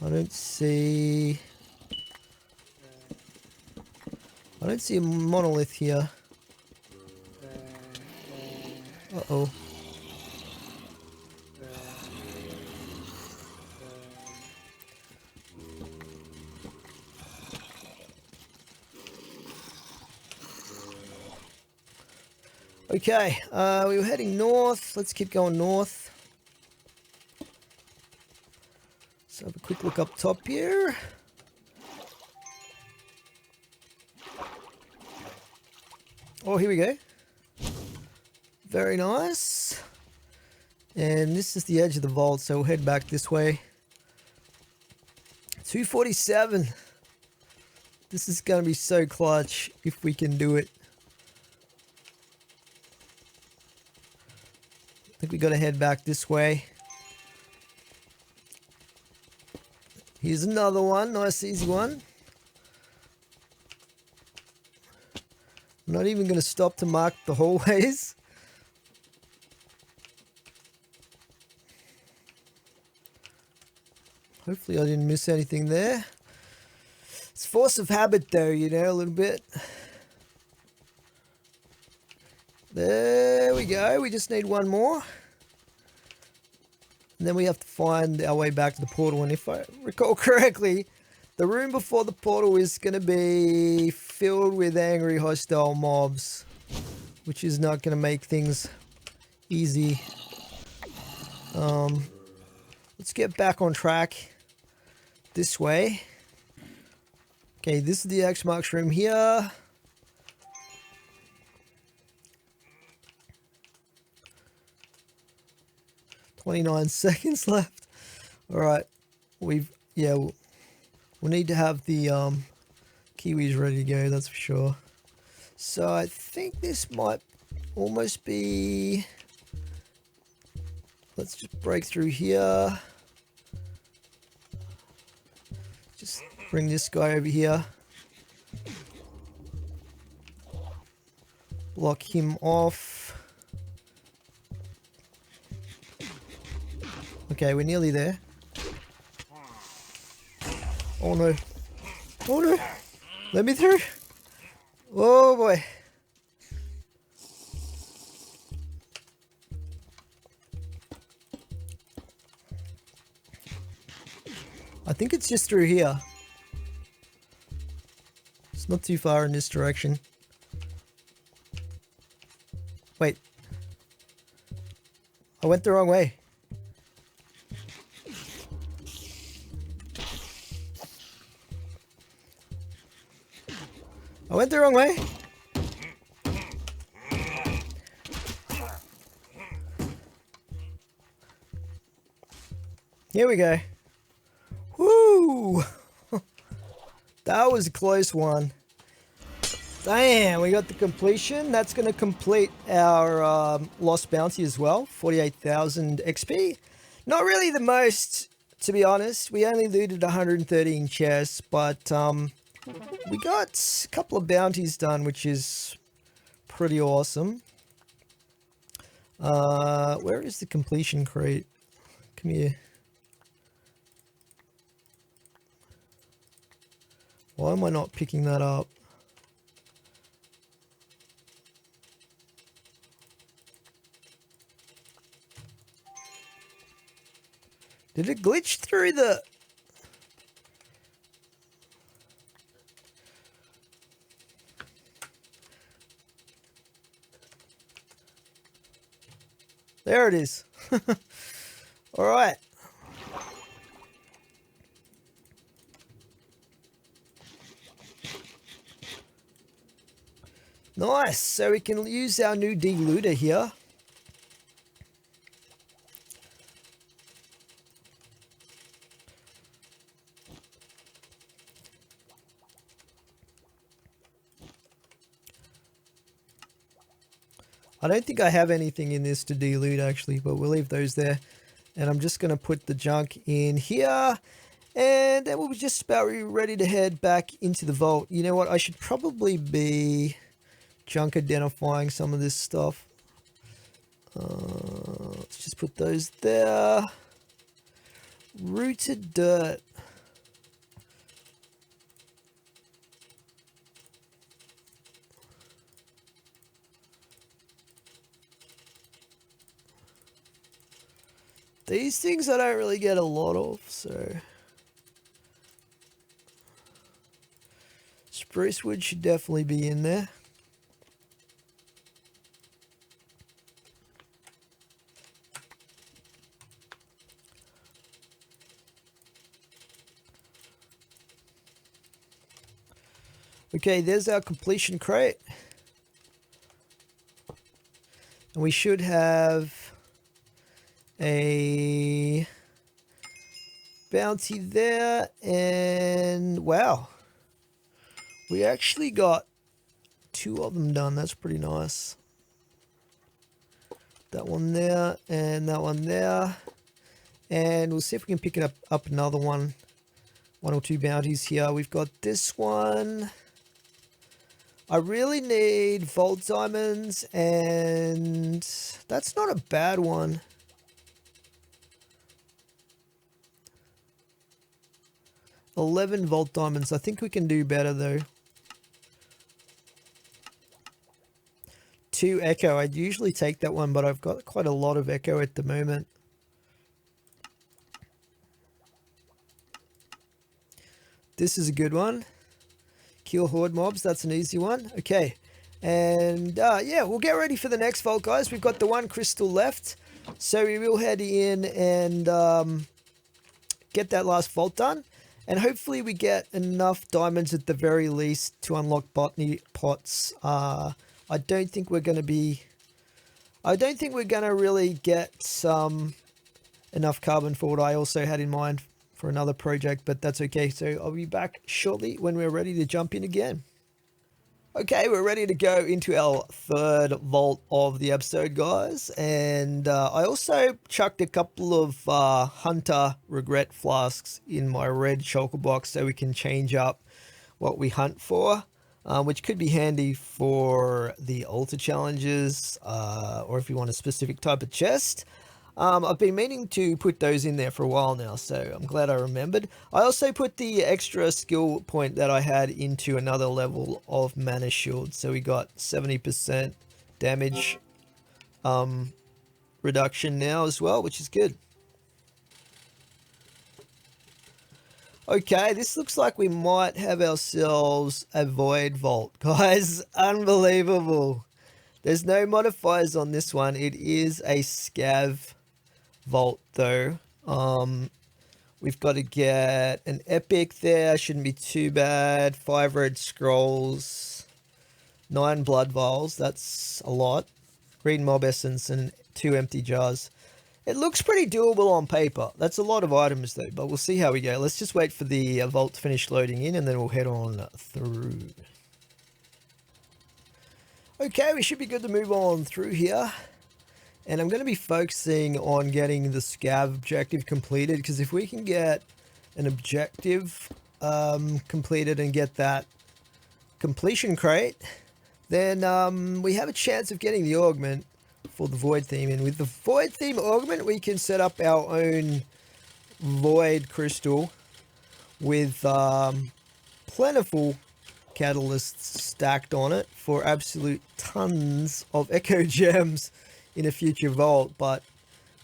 I don't see a monolith here. Uh-oh. Okay, we were heading north. Let's keep going north. Let's have a quick look up top here. Oh, here we go. Very nice. And this is the edge of the vault, so we'll head back this way. 247. This is going to be so clutch if we can do it. I think we got to head back this way. Here's another one. Nice, easy one. I'm not even going to stop to mark the hallways. Hopefully I didn't miss anything there. It's force of habit though, you know, a little bit. There we go. We just need one more. And then we have to find our way back to the portal. And if I recall correctly, the room before the portal is going to be filled with angry hostile mobs, which is not going to make things easy. Let's get back on track this way. Okay, this is the X marks room here. "29 seconds left." All right, we'll need to have the kiwis ready to go, that's for sure. So I think this might almost be... Let's just break through here. Just bring this guy over here. Block him off. Okay, we're nearly there. Oh no. Oh no. Let me through. Oh boy. I think it's just through here. It's not too far in this direction. Wait. I went the wrong way. I went the wrong way. Here we go. Woo! That was a close one. Damn, we got the completion. That's going to complete our lost bounty as well. 48,000 XP. Not really the most, to be honest. We only looted 113 chests, but we got a couple of bounties done, which is pretty awesome. Where is the completion crate? Come here. Why am I not picking that up? Did it glitch through the... There it is. All right. Nice. So we can use our new de-looter here. I don't think I have anything in this to de-loot actually, but we'll leave those there. And I'm just going to put the junk in here. And then we'll be just about ready to head back into the vault. You know what? I should probably be junk identifying some of this stuff. Let's just put those there. Rooted dirt. These things I don't really get a lot of, so spruce wood should definitely be in there. Okay, there's our completion crate. And we should have a bounty there, and wow, we actually got 2 of them done. That's pretty nice. That one there and that one there, and we'll see if we can pick it up another one or 2 bounties here. We've got this one. I really need vault diamonds, and that's not a bad one. $11 vault diamonds. I think we can do better though. 2 echo. I'd usually take that one, but I've got quite a lot of echo at the moment. This is a good one. Kill horde mobs. That's an easy one. Okay. And yeah, we'll get ready for the next vault, guys. We've got the 1 crystal left. So we will head in and get that last vault done. And hopefully we get enough diamonds at the very least to unlock botany pots. I don't think we're going to really get enough carbon for what I also had in mind for another project, but that's okay. So I'll be back shortly when we're ready to jump in again. Okay, we're ready to go into our 3rd vault of the episode, guys. And I also chucked a couple of Hunter Regret flasks in my red shulker box so we can change up what we hunt for, which could be handy for the altar challenges or if you want a specific type of chest. I've been meaning to put those in there for a while now, so I'm glad I remembered. I also put the extra skill point that I had into another level of mana shield, so we got 70% damage reduction now as well, which is good. Okay, this looks like we might have ourselves a void vault, guys. Unbelievable. There's no modifiers on this one. It is a scav vault though. We've got to get an epic there, shouldn't be too bad. 5 red scrolls, 9 blood vials, that's a lot. Green mob essence and 2 empty jars. It looks pretty doable on paper. That's a lot of items though, but we'll see how we go. Let's just wait for the vault to finish loading in and then we'll head on through. Okay, we should be good to move on through here. And I'm going to be focusing on getting the scav objective completed, because if we can get an objective completed and get that completion crate, then we have a chance of getting the augment for the void theme. And with the void theme augment, we can set up our own void crystal with plentiful catalysts stacked on it for absolute tons of echo gems in a future vault, but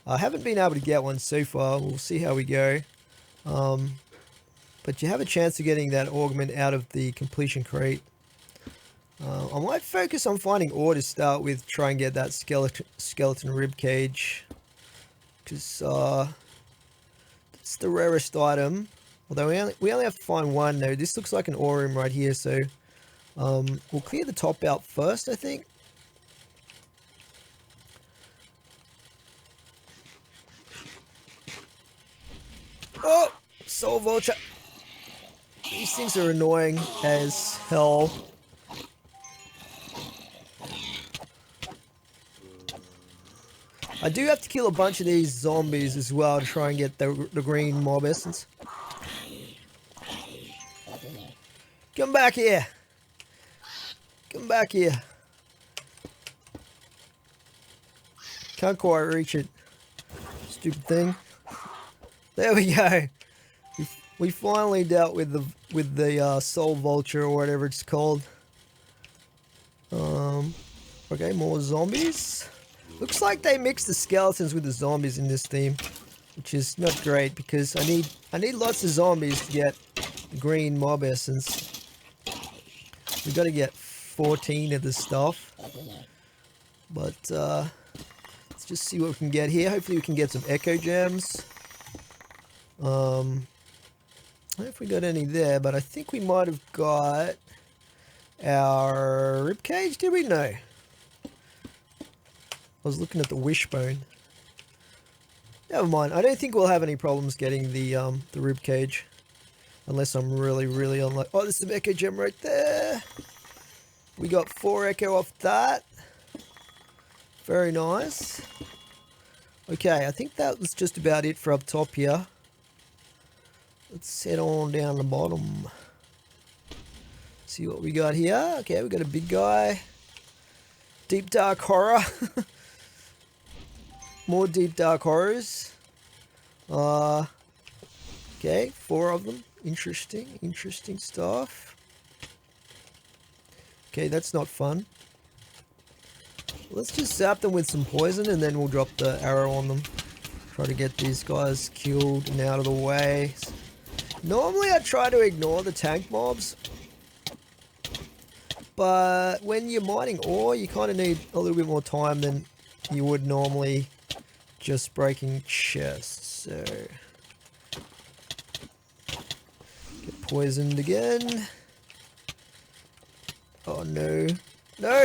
I haven't been able to get one so far. We'll see how we go. But you have a chance of getting that augment out of the completion crate. I might focus on finding ore to start with, try and get that skeleton rib cage, because it's the rarest item. Although we only have to find one though. This looks like an ore room right here, so we'll clear the top out first, I think. Oh, soul vulture. These things are annoying as hell. I do have to kill a bunch of these zombies as well to try and get the green mob essence. Come back here. Come back here. Can't quite reach it. Stupid thing. There we go. We finally dealt with the soul vulture or whatever it's called. Okay, more zombies. Looks like they mixed the skeletons with the zombies in this theme, which is not great because I need lots of zombies to get the green mob essence. We got to get 14 of this stuff, but let's just see what we can get here. Hopefully we can get some echo gems. I don't know if we got any there, but I think we might have got our ribcage. Did we? No. I was looking at the wishbone. Never mind. I don't think we'll have any problems getting the ribcage, unless I'm really unlucky. Oh, there's some echo gem right there. We got 4 echo off that. Very nice. Okay, I think that was just about it for up top here. Let's head on down the bottom. See what we got here. Okay, we got a big guy. Deep dark horror. More deep dark horrors. Okay, 4 of them. Interesting stuff. Okay, that's not fun. Let's just zap them with some poison and then we'll drop the arrow on them. Try to get these guys killed and out of the way. Normally I try to ignore the tank mobs, but when you're mining ore, you kind of need a little bit more time than you would normally just breaking chests. So, get poisoned again. Oh no. No!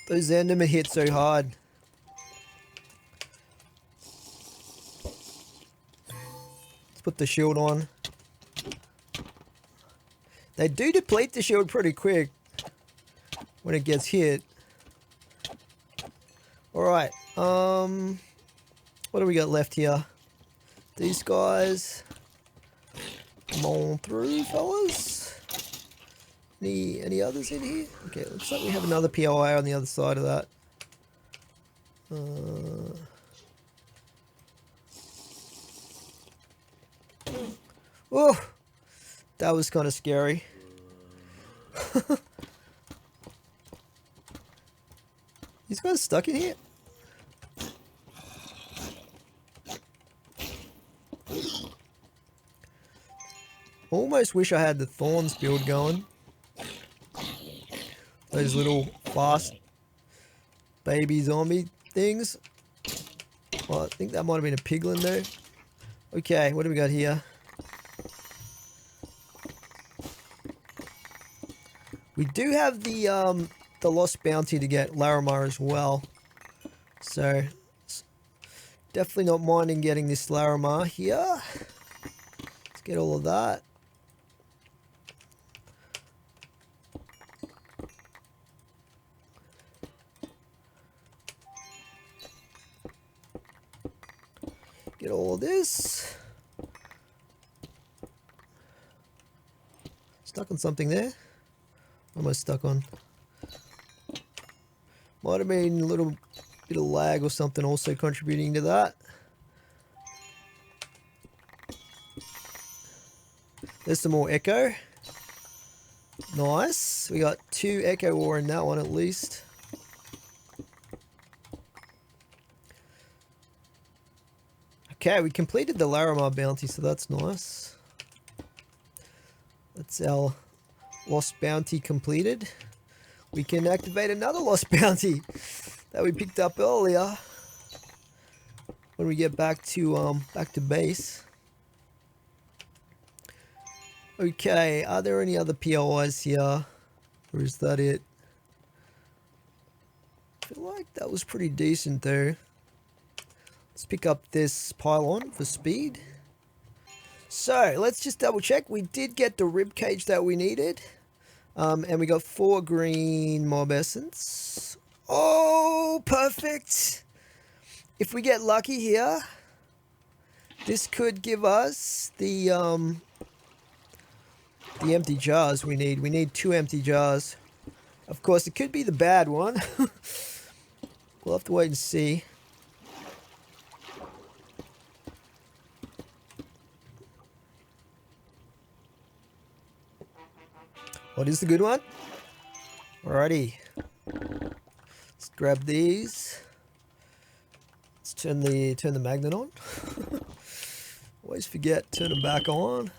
Those endermen hit so hard. Put the shield on. They do deplete the shield pretty quick when it gets hit. Alright, what do we got left here? These guys. Come on through, fellas. Any others in here? Okay, looks like we have another POI on the other side of that. Oh, that was kind of scary. These guys stuck in here? Almost wish I had the thorns build going. Those little fast baby zombie things. Well, I think that might have been a piglin though. Okay, what do we got here? We do have the lost bounty to get Larimar as well. So, definitely not minding getting this Larimar here. Let's get all of that. Get all of this. Stuck on something there. What am I stuck on? Might have been a little bit of lag or something also contributing to that. There's some more echo. Nice. We got 2 echo ore in that one at least. Okay, we completed the Larimar bounty, so that's nice. That's our lost bounty completed. We can activate another lost bounty that we picked up earlier when we get back to base. Okay, are there any other POIs here, or is that it? I feel like that was pretty decent though. Let's pick up this pylon for speed. So let's just double check. We did get the rib cage that we needed. And we got 4 green mob essence. Oh, perfect. If we get lucky here, this could give us the empty jars we need. We need 2 empty jars. Of course, it could be the bad one. We'll have to wait and see. What is the good one? Alrighty. Let's grab these. Let's turn the magnet on. Always forget, turn them back on.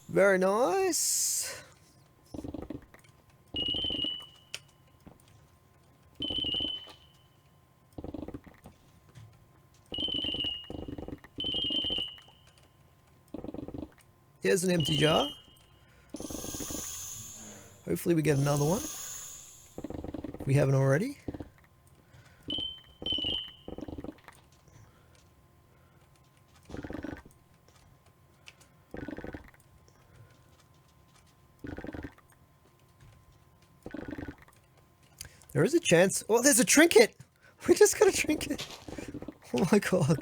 Very nice. Here's an empty jar. Hopefully we get another one. If we haven't already. There is a chance. Oh, there's a trinket! We just got a trinket! Oh my god.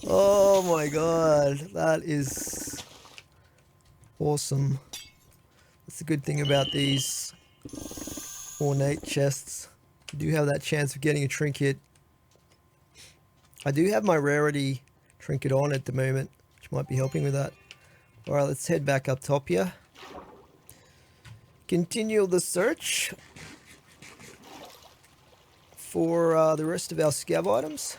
Oh my god. That is awesome. That's the good thing about these ornate chests. You do have that chance of getting a trinket. I do have my rarity trinket on at the moment, which might be helping with that. Alright, let's head back up top here. Continue the search for the rest of our scav items.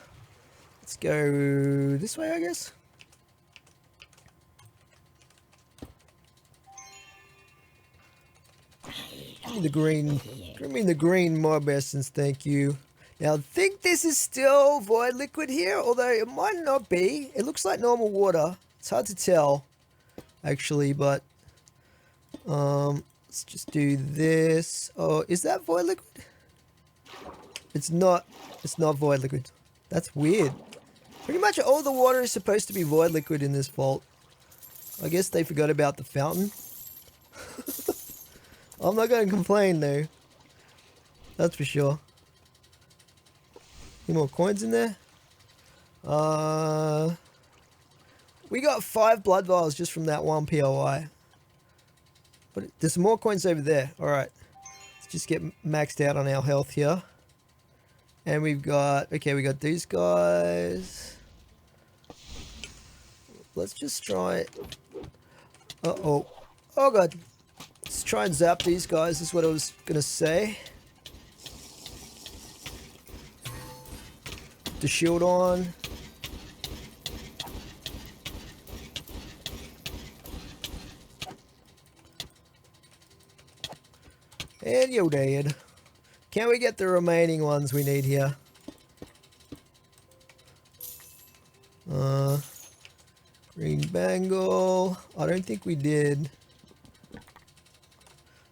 Let's go this way, I guess. Give me the green mob essence, thank you. Now I think this is still void liquid here, although it might not be. It looks like normal water. It's hard to tell, actually, but let's just do this. Oh, is that void liquid? It's not void liquid. That's weird. Pretty much all the water is supposed to be void liquid in this vault. I guess they forgot about the fountain. I'm not going to complain though. That's for sure. Any more coins in there? We got 5 blood vials just from that one POI. But there's some more coins over there. Alright. Let's just get maxed out on our health here. And we've got, okay, we got these guys. Let's just try, uh-oh. Oh god. Let's try and zap these guys, is what I was gonna say. Put the shield on. And you're dead. Can we get the remaining ones we need here? Green bangle. I don't think we did.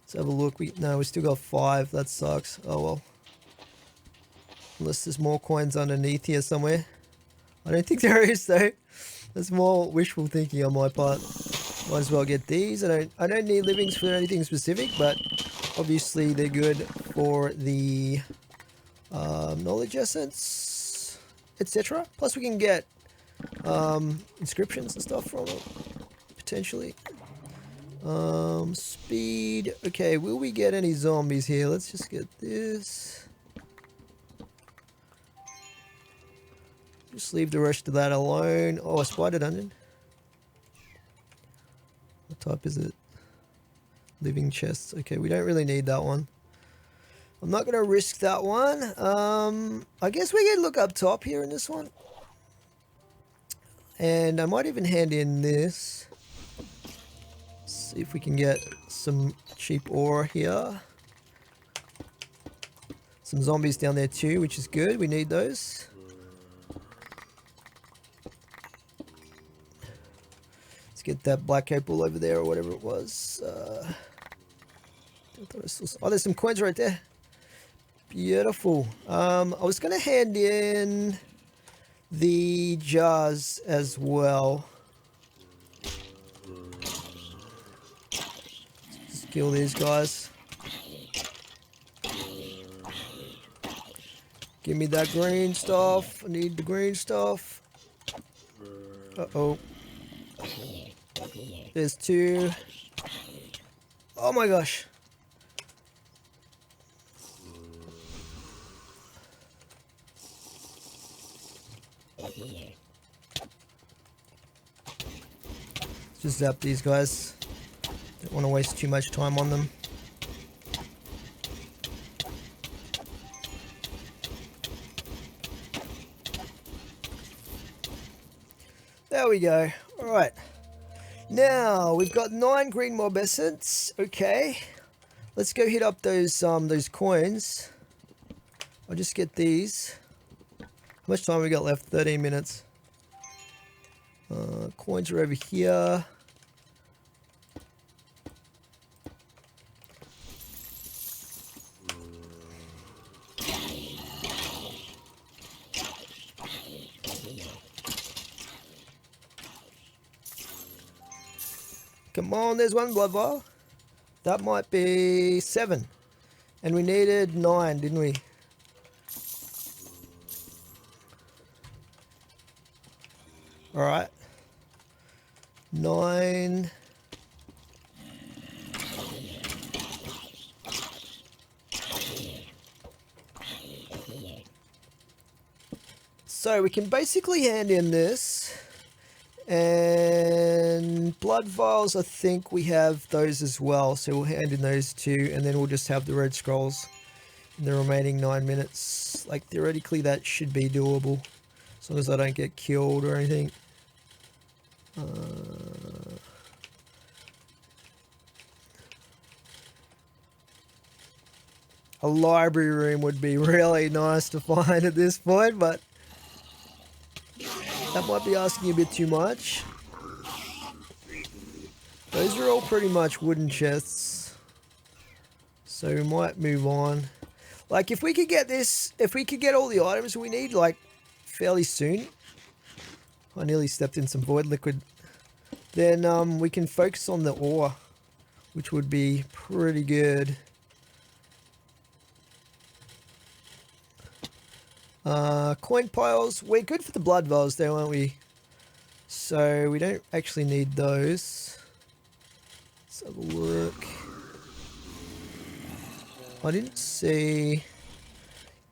Let's have a look. No, we still got 5. That sucks. Oh well. Unless there's more coins underneath here somewhere. I don't think there is though. That's more wishful thinking on my part. Might as well get these. I don't need livings for anything specific, but obviously they're good for the knowledge essence, etc. Plus we can get inscriptions and stuff from it, potentially. Speed. Okay, will we get any zombies here? Let's just get this. Just leave the rest of that alone. Oh, a spider dungeon. What type is it? Living chests. Okay, we don't really need that one. I'm not going to risk that one. I guess we can look up top here in this one. And I might even hand in this. See if we can get some cheap ore here. Some zombies down there too, which is good. We need those. Let's get that black opal over there or whatever it was. Oh, there's some coins right there. Beautiful. I was going to hand in the jars as well. Just kill these guys. Give me that green stuff. I need the green stuff. Uh-oh. There's two. Oh my gosh. Just zap these guys. Don't want to waste too much time on them. There we go. Alright. Now, we've got 9 green mob essence. Okay. Let's go hit up those coins. I'll just get these. How much time we got left? 13 minutes. Coins are over here. Come on, there's one blood vial. That might be 7. And we needed 9, didn't we? Alright. 9. So we can basically hand in this. And blood vials, I think we have those as well. So we'll hand in those too. And then we'll just have the red scrolls in the remaining 9 minutes. Like theoretically that should be doable. As long as I don't get killed or anything. A library room would be really nice to find at this point, but that might be asking a bit too much. Those are all pretty much wooden chests. So we might move on. Like if we could get this, if we could get all the items we need like fairly soon. I nearly stepped in some void liquid. Then we can focus on the ore, which would be pretty good. Coin piles. We're good for the blood vials though, aren't we? So we don't actually need those. Let's have a look. I didn't see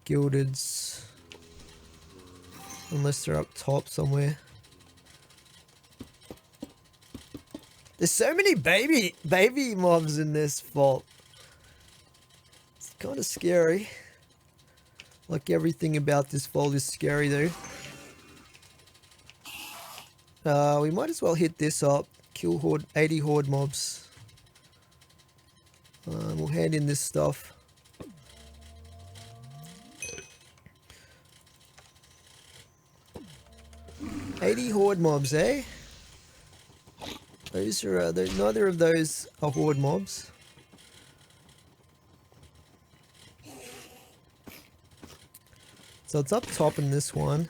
gildeds. Unless they're up top somewhere. There's so many baby mobs in this vault. It's kind of scary. Like everything about this vault is scary though. We might as well hit this up. Kill 80 horde mobs. We'll hand in this stuff. $80 horde mobs, eh? Those are neither of those are horde mobs. So it's up top in this one.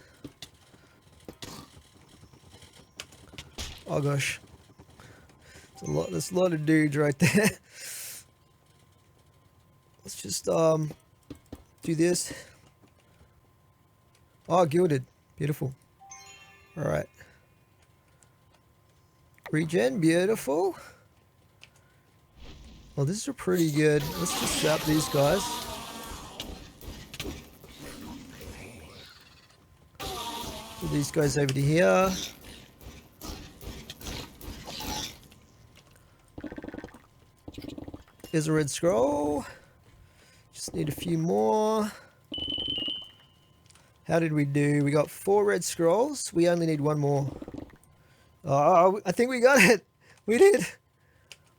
Oh gosh, it's a lot. There's a lot of dudes right there. Let's just do this. Oh, gilded, beautiful. All right. Regen, beautiful. Oh, this is pretty good. Let's just zap these guys. Put these guys over to here. Here's a red scroll. Just need a few more. How did we do? We got 4 red scrolls. We only need 1 more. Oh, I think we got it. We did.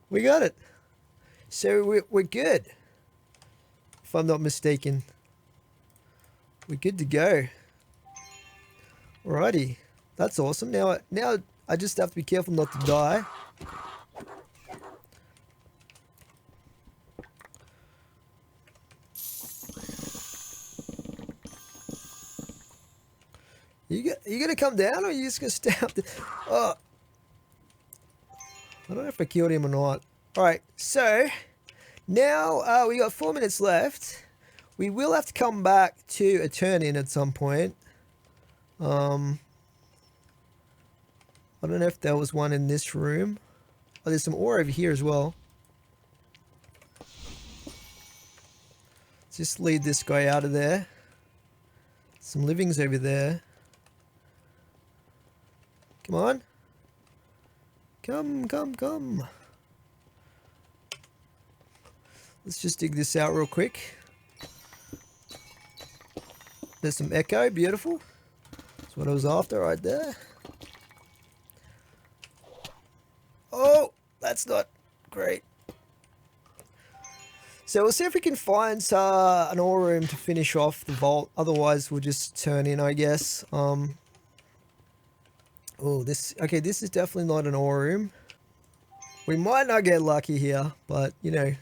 We got it. So we're good. If I'm not mistaken. We're good to go. Alrighty. That's awesome. Now I just have to be careful not to die. You gonna come down, or are you just gonna stay up there? Oh, I don't know if I killed him or not. All right, so now we got 4 minutes left. We will have to come back to a turn-in at some point. I don't know if there was one in this room. Oh, there's some ore over here as well. Let's just lead this guy out of there. Some livings over there. Come on. Come. Let's just dig this out real quick. There's some echo, beautiful. That's what I was after right there. Oh, that's not great. So we'll see if we can find an ore room to finish off the vault. Otherwise, we'll just turn in, I guess. Oh, this is definitely not an ore room. We might not get lucky here, but you know,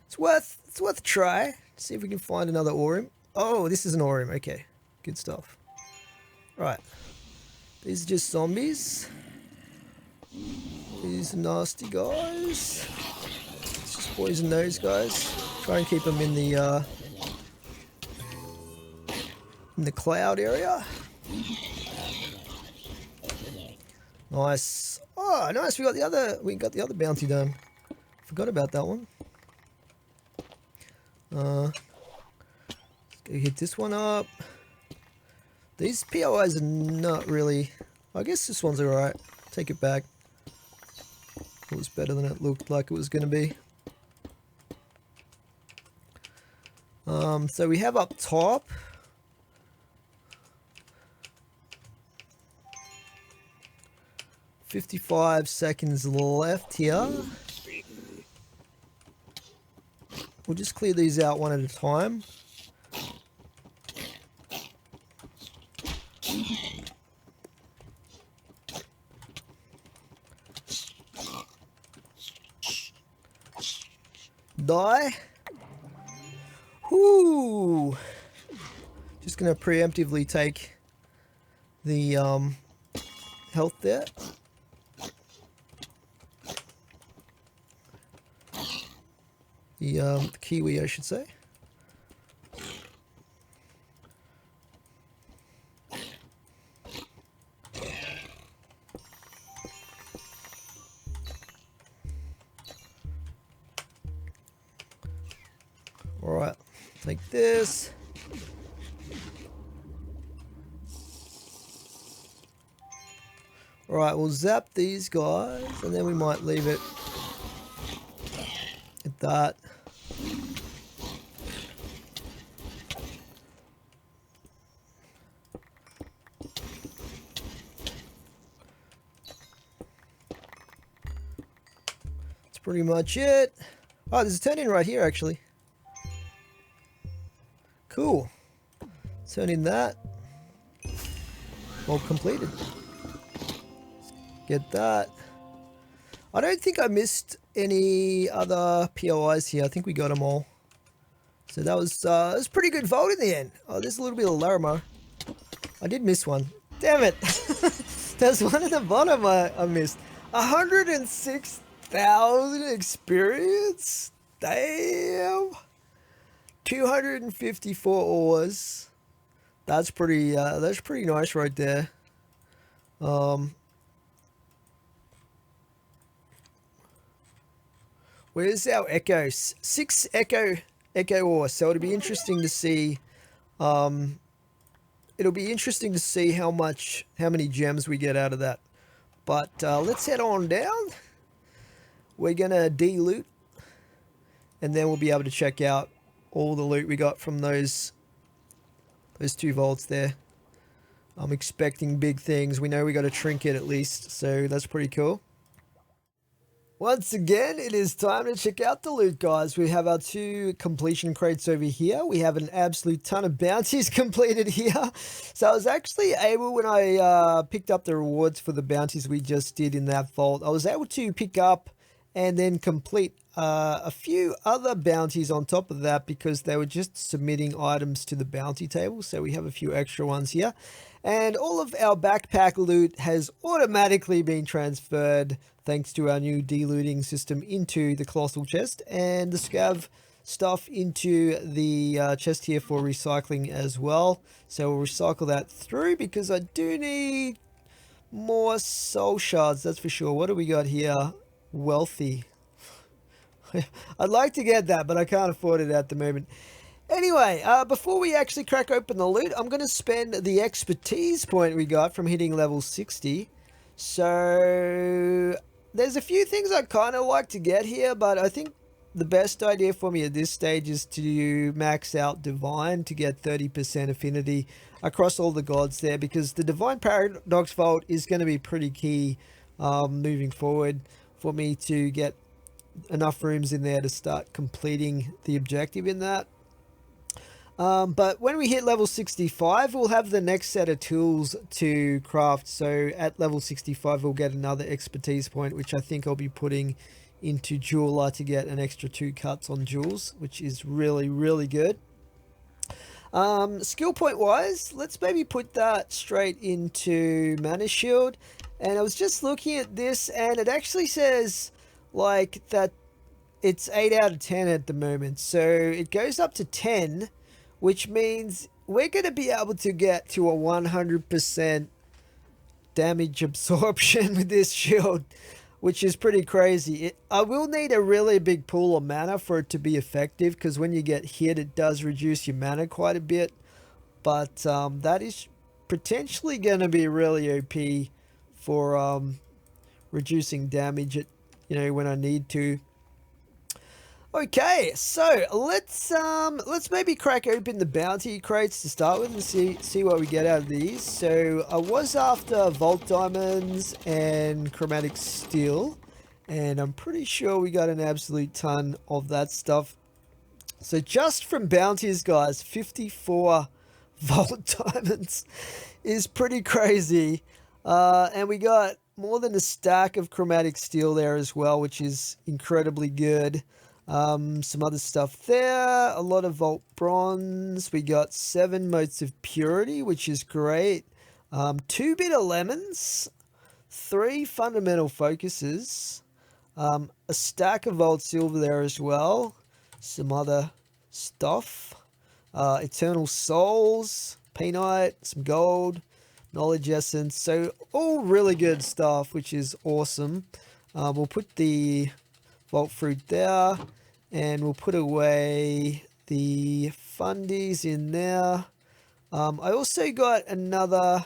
it's worth a try. See if we can find another ore room. Oh, this is an ore room. Okay, good stuff. Right, these are just zombies. These nasty guys. Let's just poison those guys. Try and keep them in the cloud area. Nice. Oh, nice. We got the other bounty done. Forgot about that one. Let's go hit this one up. These POIs are not really. I guess this one's alright. Take it back. It was better than it looked like it was going to be. So we have up top. $55 seconds left here. We'll just clear these out one at a time. Die. Whoo! Just gonna preemptively take the health there. The kiwi, I should say. All right, take this. All right, we'll zap these guys, and then we might leave it at that. That's pretty much it. Oh, there's a turn-in right here, actually. Cool. Turn in that. All completed. Get that. I don't think I missed any other POIs here. I think we got them all. So that was pretty good vault in the end. Oh, there's a little bit of Larimar. I did miss one. Damn it. There's one at the bottom I missed. 106,000 experience? Damn. 254 ores. That's pretty nice right there. Where's our echoes? 6 echo ores. So it'll be interesting to see. It'll be interesting to see how many gems we get out of that. But let's head on down. We're gonna de-loot, and then we'll be able to check out all the loot we got from those 2 vaults there. I'm expecting big things. We know we got a trinket at least, so that's pretty cool. Once again, it is time to check out the loot, guys. We have our 2 completion crates over here. We have an absolute ton of bounties completed here. So I was actually able, when I picked up the rewards for the bounties we just did in that vault, I was able to pick up and then complete a few other bounties on top of that because they were just submitting items to the bounty table. So we have a few extra ones here. And all of our backpack loot has automatically been transferred thanks to our new delooting system into the colossal chest, and the scav stuff into the chest here for recycling as well. So we'll recycle that through because I do need more soul shards, that's for sure. What do we got here? Wealthy. I'd like to get that, but I can't afford it at the moment. Anyway, before we actually crack open the loot, I'm going to spend the expertise point we got from hitting level 60. So there's a few things I kind of like to get here, but I think the best idea for me at this stage is to max out Divine to get 30% affinity across all the gods there, because the Divine Paradox Vault is going to be pretty key moving forward for me to get enough rooms in there to start completing the objective in that. But when we hit level 65, we'll have the next set of tools to craft. So at level 65, we'll get another expertise point, which I think I'll be putting into jeweler to get an extra 2 cuts on jewels, which is really, really good. Skill point wise, let's maybe put that straight into mana shield. And I was just looking at this, and it actually says like that it's 8 out of 10 at the moment. So it goes up to 10, which means we're going to be able to get to a 100% damage absorption with this shield, which is pretty crazy. I will need a really big pool of mana for it to be effective, because when you get hit, it does reduce your mana quite a bit. But that is potentially going to be really OP for reducing damage, when I need to. Okay, so let's maybe crack open the bounty crates to start with and see what we get out of these. So I was after Vault Diamonds and Chromatic Steel, and I'm pretty sure we got an absolute ton of that stuff. So just from bounties, guys, 54 Vault Diamonds is pretty crazy. And we got more than a stack of Chromatic Steel there as well, which is incredibly good. Some other stuff there, a lot of Vault Bronze. We got 7 Motes of Purity, which is great. 2 Bitter Lemons, 3 Fundamental Focuses, a stack of Vault Silver there as well. Some other stuff, Eternal Souls, Painite, some Gold, Knowledge Essence. So all really good stuff, which is awesome. We'll put the Vault Fruit there, and we'll put away the fundies in there. I also got another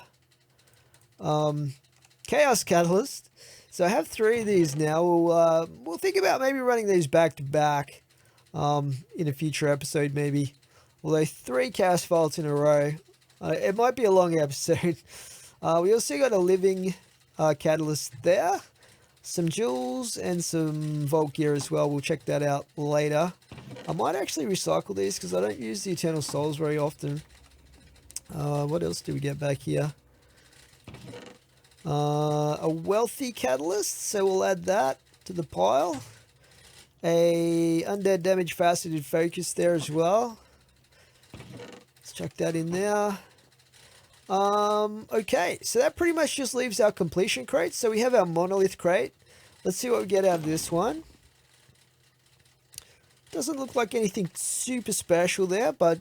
Chaos Catalyst. So I have 3 of these now. We'll think about maybe running these back to back in a future episode maybe. Although 3 Chaos Vaults in a row, it might be a long episode. We also got a Living Catalyst there. Some jewels and some Vault gear as well. We'll check that out later. I might actually recycle these because I don't use the Eternal Souls very often. What else do we get back here? A Wealthy Catalyst, so we'll add that to the pile. A Undead Damage Faceted Focus there as well. Let's chuck that in there. Okay, so that pretty much just leaves our completion crate. So we have our monolith crate. Let's see what we get out of this one. Doesn't look like anything super special there, but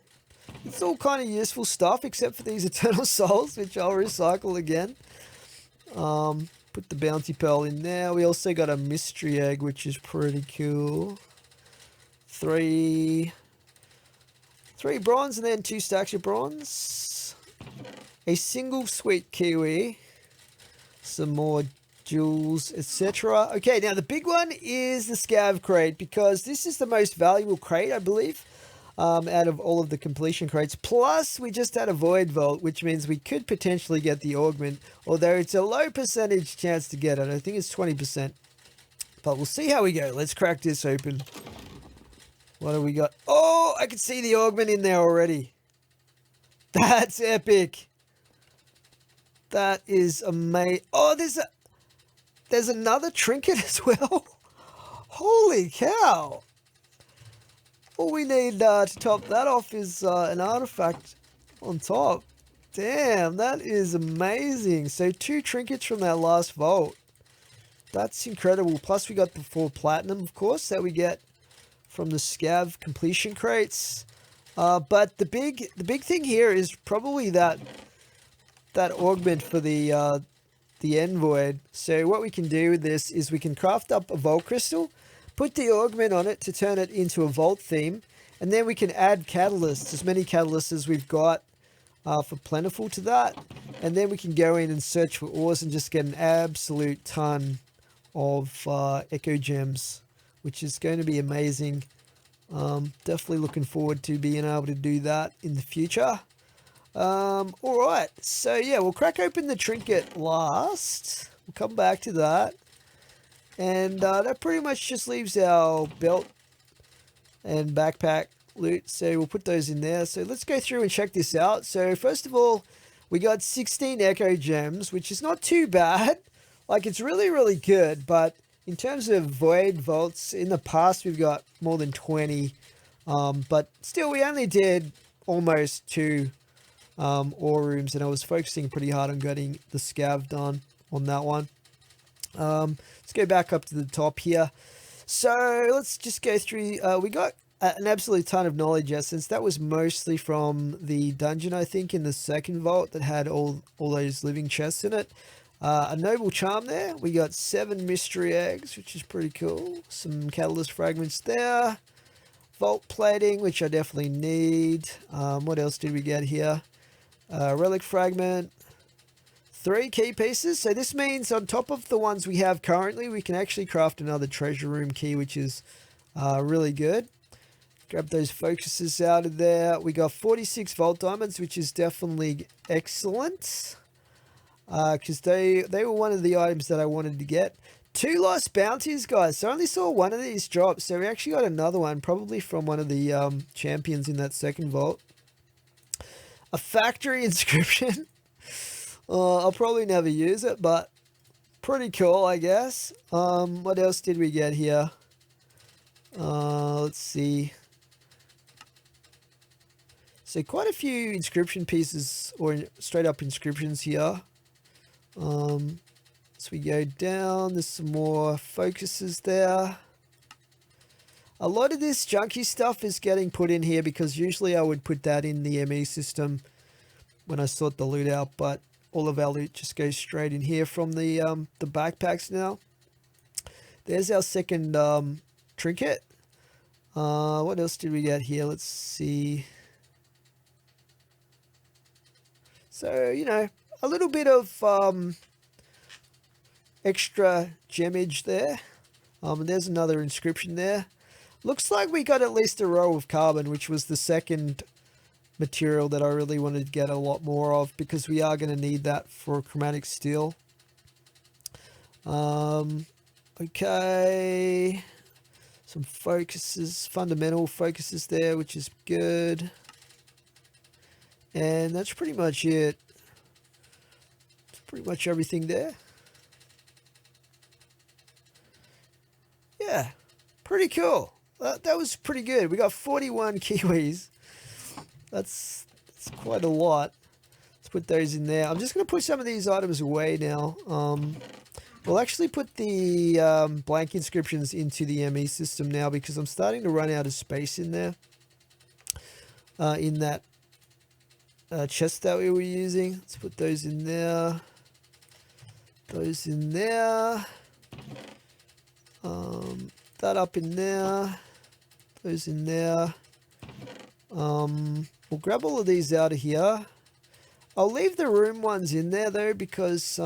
it's all kind of useful stuff except for these Eternal Souls, which I'll recycle again. Put the Bounty Pearl in there. We also got a Mystery Egg, which is pretty cool. 3 bronze and then 2 stacks of bronze. A single sweet kiwi, some more jewels, etc. Okay, now the big one is the scav crate, because this is the most valuable crate, I believe. out of all of the completion crates. Plus, we just had a void vault, which means we could potentially get the augment, although it's a low percentage chance to get it. I think it's 20%. But we'll see how we go. Let's crack this open. What do we got? Oh, I can see the augment in there already. That's epic. That is amazing. Oh, there's another trinket as well. Holy cow. All we need to top that off is an artifact on top. Damn, that is amazing. So 2 trinkets from that last vault. That's incredible. Plus we got the 4 platinum, of course, that we get from the scav completion crates. But the big thing here is probably that augment for the end void. So what we can do with this is we can craft up a vault crystal, put the augment on it to turn it into a vault theme, and then we can add catalysts, as many catalysts as we've got for plentiful to that, and then we can go in and search for ores and just get an absolute ton of echo gems, which is going to be amazing. Definitely looking forward to being able to do that in the future. Alright, so yeah, we'll crack open the trinket last. We'll come back to that. And that pretty much just leaves our belt and backpack loot. So we'll put those in there. So let's go through and check this out. So first of all, we got 16 echo gems, which is not too bad. Like, it's really, really good. But in terms of void vaults, in the past we've got more than 20. But still, we only did almost 2 ore rooms, and I was focusing pretty hard on getting the scav done on that one. Let's go back up to the top here. So let's just go through. We got an absolute ton of knowledge essence. That was mostly from the dungeon, I think, in the second vault that had all those living chests in it. A noble charm there. We got 7 mystery eggs, which is pretty cool. Some catalyst fragments there. Vault plating, which I definitely need. What else did we get here? Relic fragment. 3 key pieces. So this means on top of the ones we have currently, we can actually craft another treasure room key, which is really good. Grab those focuses out of there. We got 46 vault diamonds, which is definitely excellent. Because they were one of the items that I wanted to get. 2 lost bounties, guys. So I only saw one of these drop. So we actually got another one, probably from one of the champions in that second vault. A factory inscription. I'll probably never use it, but pretty cool, I guess. What else did we get here? Let's see. So quite a few inscription pieces, or straight up inscriptions here. So we go down, there's some more focuses there. A lot of this junky stuff is getting put in here because usually I would put that in the ME system when I sort the loot out, but all of our loot just goes straight in here from the backpacks now. There's our second trinket. What else did we get here? Let's see. So, you know, a little bit of extra gemage there. And there's another inscription there. Looks like we got at least a row of carbon, which was the second material that I really wanted to get a lot more of, because we are going to need that for chromatic steel. Okay. Some focuses, fundamental focuses there, which is good. And that's pretty much it. It's pretty much everything there. Yeah, pretty cool. That was pretty good. We got 41 kiwis. That's quite a lot. Let's put those in there. I'm just going to put some of these items away now. We'll actually put the blank inscriptions into the ME system now, because I'm starting to run out of space in there. In that chest that we were using. Let's put those in there. Those in there. That up in there. Those in there. We'll grab all of these out of here. I'll leave the room ones in there though, because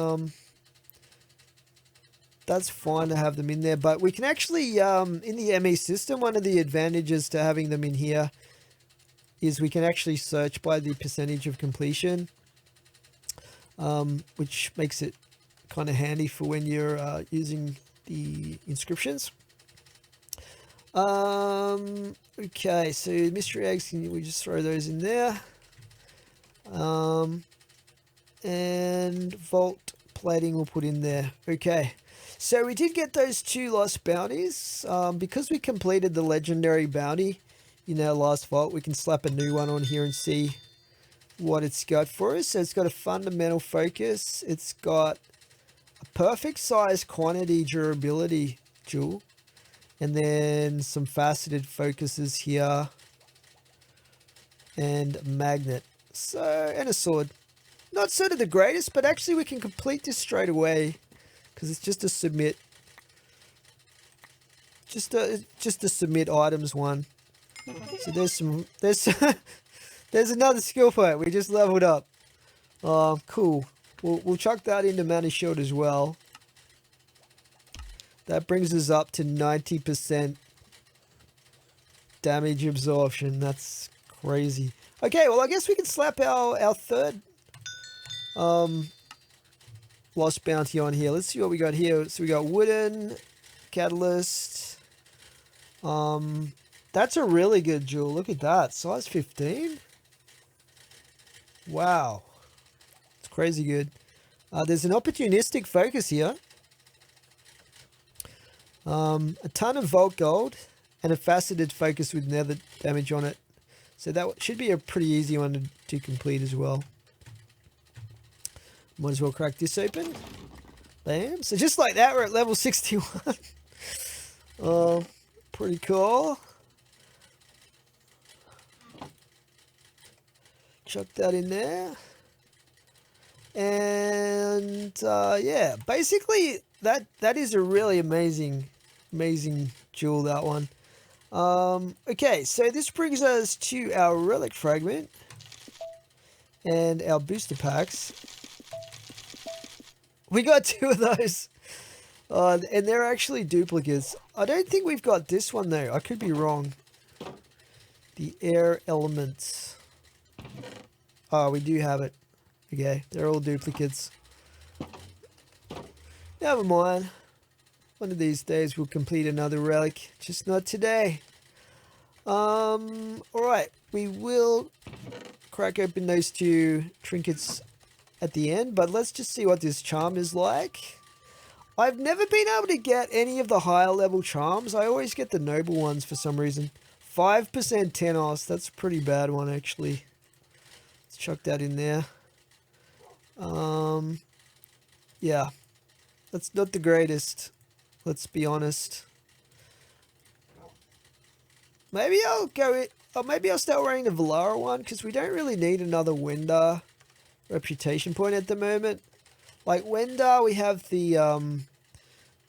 that's fine to have them in there. But we can actually, in the ME system, one of the advantages to having them in here is we can actually search by the percentage of completion, which makes it kind of handy for when you're using the inscriptions. Okay, so mystery eggs, can we just throw those in there? And vault plating we'll put in there. Okay, so we did get those 2 lost bounties. Because we completed the legendary bounty in our last vault, we can slap a new one on here and see what it's got for us. So it's got a fundamental focus, it's got a perfect size quantity durability jewel, and then some faceted focuses here, and magnet, so, and a sword. Not sort of the greatest, but actually we can complete this straight away because it's just a submit, just a submit items one. So there's there's another skill point. We just leveled up. Cool. We'll chuck that into Mana Shield as well. That brings us up to 90% damage absorption. That's crazy. Okay, well I guess we can slap our third lost bounty on here. Let's see what we got here. So we got wooden catalyst. That's a really good jewel. Look at that, size 15. Wow, it's crazy good. There's an opportunistic focus here. A ton of vault gold and a faceted focus with nether damage on it. So that should be a pretty easy one to complete as well. Might as well crack this open. Bam. So just like that, we're at level 61. Pretty cool. Chuck that in there. And yeah, basically that is a really amazing jewel, that one. Okay, so this brings us to our relic fragment and our booster packs. We got 2 of those, and they're actually duplicates. I don't think we've got this one though. I could be wrong. The air elements. Oh, we do have it. Okay, they're all duplicates. Never mind. One of these days we'll complete another relic. Just not today. Alright, we will crack open those 2 trinkets at the end, but let's just see what this charm is like. I've never been able to get any of the higher level charms. I always get the noble ones for some reason. 5% tenos, that's a pretty bad one actually. Let's chuck that in there. Yeah, that's not the greatest, let's be honest. Maybe I'll maybe I'll start wearing the Valara one, because we don't really need another Wendar reputation point at the moment. Like Wendar, we have the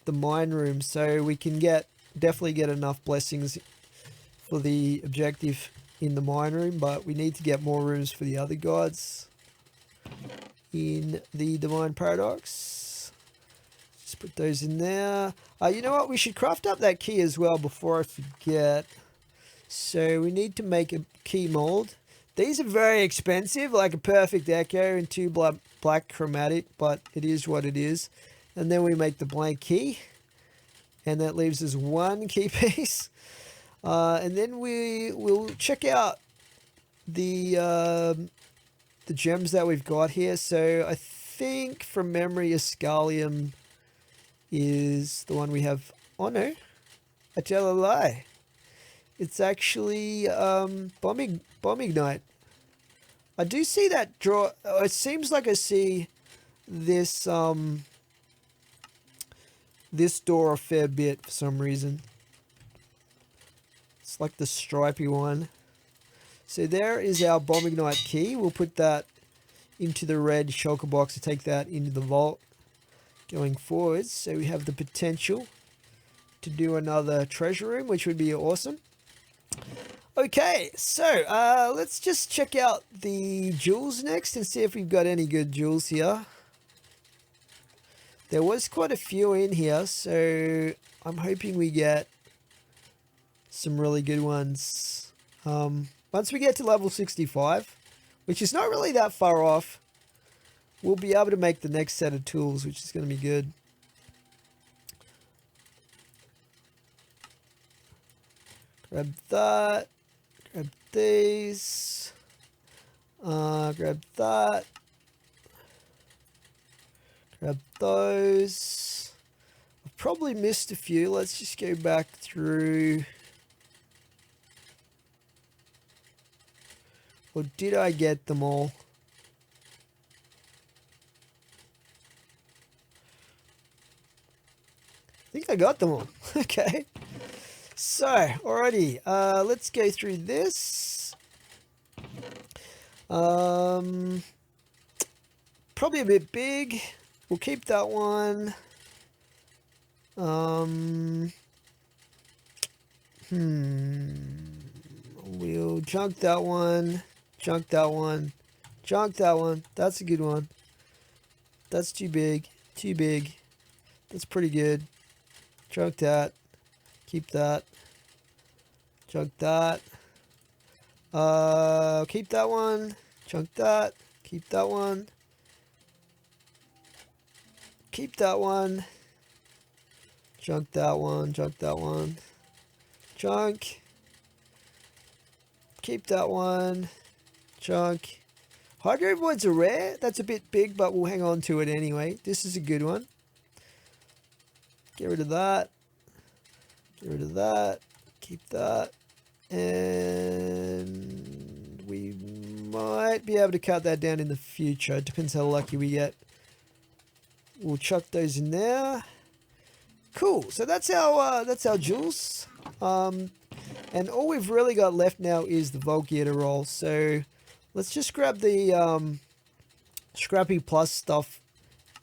mine room, so we can definitely get enough blessings for the objective in the mine room, but we need to get more rooms for the other gods in the Divine Paradox. Just put those in there. You know what, we should craft up that key as well before I forget. So we need to make a key mold. These are very expensive, like a perfect echo and 2 black chromatic, but it is what it is. And then we make the blank key, and that leaves us 1 key piece. And then we will check out the gems that we've got here. So I think from memory, Ascalium is the one we have. Oh no, I tell a lie. It's actually bomb ignite. I do see that draw. It seems like I see this this door a fair bit for some reason. It's like the stripy one. So there is our bomb ignite key. We'll put that into the red shulker box to take that into the vault going forwards. So we have the potential to do another treasure room, which would be awesome. Okay, so let's just check out the jewels next and see if we've got any good jewels here. There was quite a few in here, so I'm hoping we get some really good ones. once we get to level 65, which is not really that far off, we'll be able to make the next set of tools, which is going to be good. Grab that. Grab these. Grab that. Grab those. I've probably missed a few. Let's just go back through. Or did I get them all? I think I got them all. Okay. So, alrighty. Let's go through this. Probably a bit big. We'll keep that one. We'll junk that one. Junk that one. Junk that one. That's a good one. That's too big. Too big. That's pretty good. Junk that. Keep that. Junk that. Keep that one. Junk that. Keep that one. Keep that one. Junk that one. Junk that one. Junk. Keep that one. Junk. Hydro voids are rare. That's a bit big, but we'll hang on to it anyway. This is a good one. Get rid of that. Get rid of that. Keep that. And we might be able to cut that down in the future. It depends how lucky we get. We'll chuck those in there. Cool. So that's our jewels. And all we've really got left now is the vault gear to roll. So let's just grab the Scrappy Plus stuff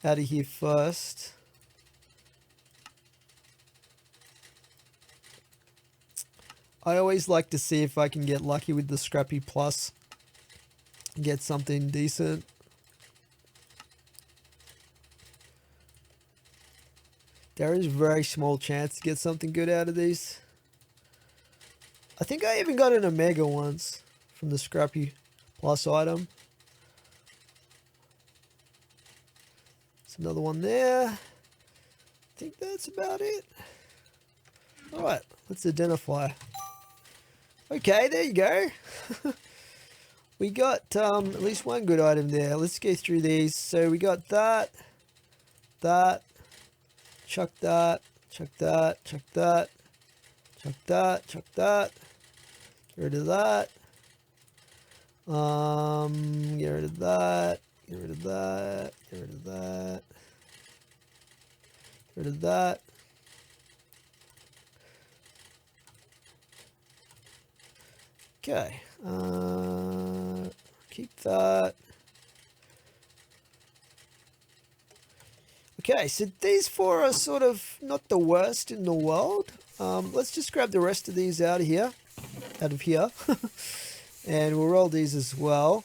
out of here first. I always like to see if I can get lucky with the Scrappy Plus. Get something decent. There is a very small chance to get something good out of these. I think I even got an Omega once from the Scrappy Plus item. There's another one there. I think that's about it. Alright, let's identify. Okay, there you go. We got at least one good item there. Let's go through these. So we got that, that, chuck that, chuck that, chuck that, chuck that, chuck that. Get rid of that. Get rid of that. Get rid of that. Get rid of that. Get rid of that. Okay. Keep that. Okay, so these four are sort of not the worst in the world. Let's just grab the rest of these out of here. And we'll roll these as well.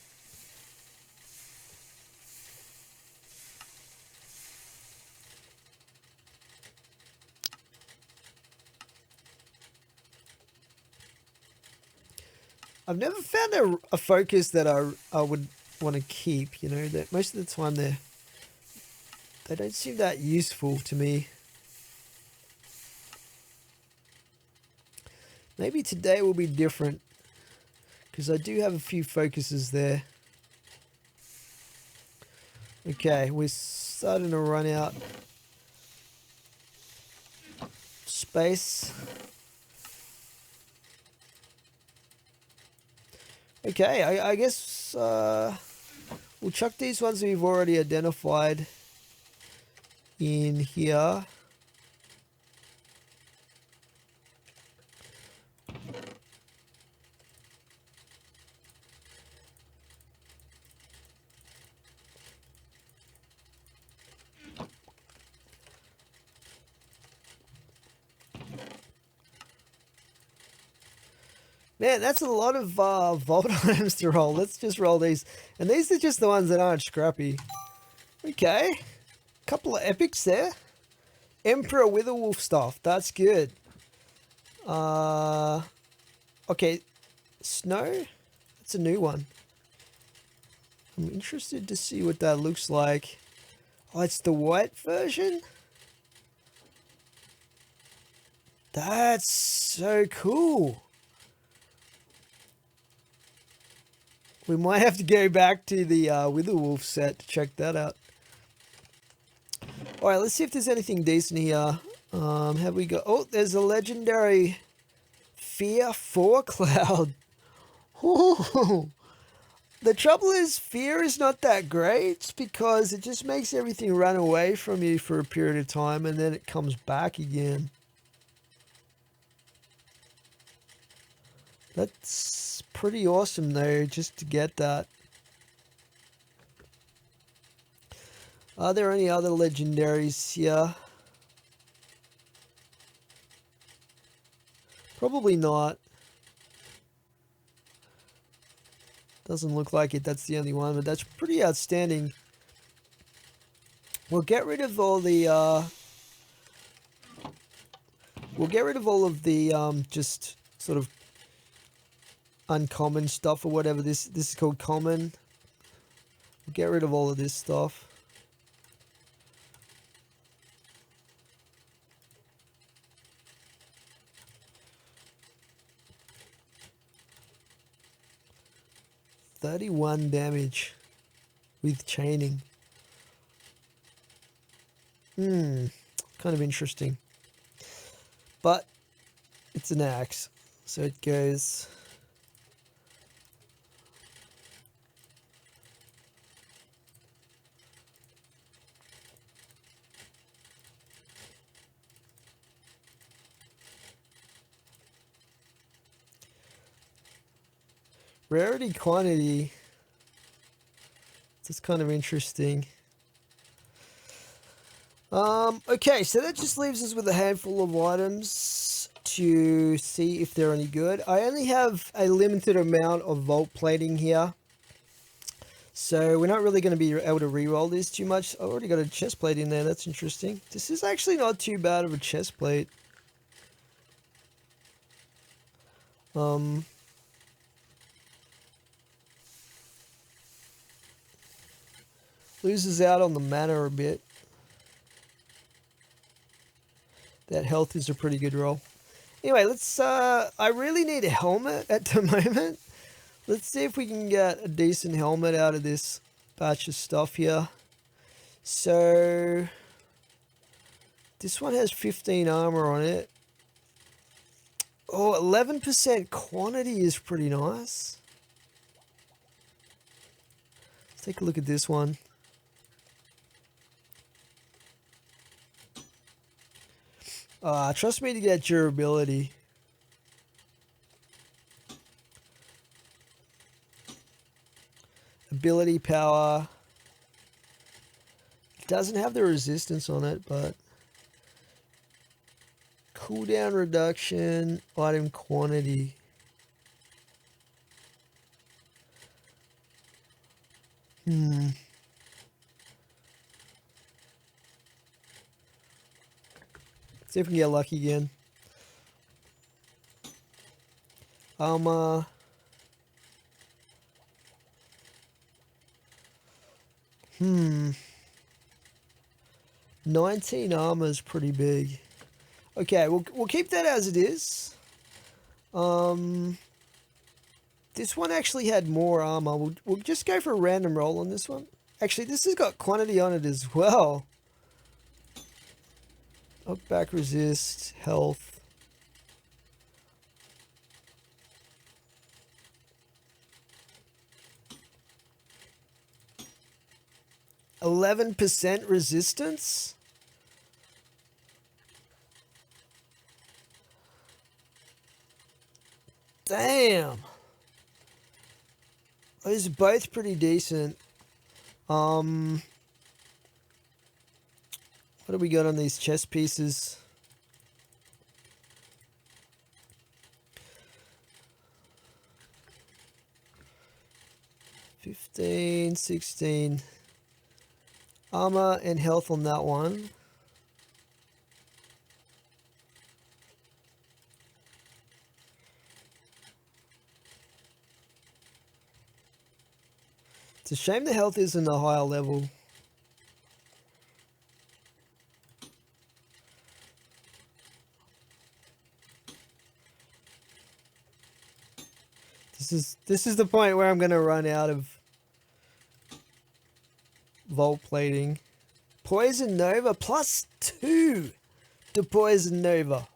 I've never found a focus that I would want to keep, you know, that most of the time they don't seem that useful to me. Maybe today will be different because I do have a few focuses there. Okay, we're starting to run out space. Okay, I guess we'll chuck these ones we've already identified in here. Man, that's a lot of vault items to roll. Let's just roll these. And these are just the ones that aren't scrappy. Okay. Couple of epics there. Emperor Witherwolf stuff. That's good. Okay. Snow? That's a new one. I'm interested to see what that looks like. Oh, it's the white version? That's so cool. We might have to go back to the Witherwolf set to check that out. Alright, let's see if there's anything decent here. Have we got... Oh, there's a legendary Fear 4 Cloud. Ooh. The trouble is, Fear is not that great because it just makes everything run away from you for a period of time and then it comes back again. That's pretty awesome though, just to get that. Are there any other legendaries here? Probably not. Doesn't look like it, that's the only one, but that's pretty outstanding. We'll get rid of all the just sort of uncommon stuff or whatever. This is called common. We'll get rid of all of this stuff. $31 damage with chaining. Kind of interesting. But it's an axe, so it goes. Rarity quantity. It's kind of interesting. Okay, so that just leaves us with a handful of items to see if they're any good. I only have a limited amount of vault plating here, so we're not really going to be able to re-roll this too much. I already got a chest plate in there. That's interesting. This is actually not too bad of a chest plate. Loses out on the mana a bit. That health is a pretty good roll. Anyway, let's, I really need a helmet at the moment. Let's see if we can get a decent helmet out of this batch of stuff here. So, this one has 15 armor on it. Oh, 11% quantity is pretty nice. Let's take a look at this one. Trust me to get durability. Ability power. It doesn't have the resistance on it, but cooldown reduction, item quantity. See if we can get lucky again. Armor. Hmm. 19 armor is pretty big. Okay, we'll keep that as it is. This one actually had more armor. We'll just go for a random roll on this one. Actually, this has got quantity on it as well. Up, back, resist, health. %11 resistance? Damn. Those are both pretty decent. What do we got on these chest pieces? $15, $16. Armor and health on that one. It's a shame the health isn't a higher level. This is the point where I'm going to run out of vault plating. Poison Nova +2 to Poison Nova.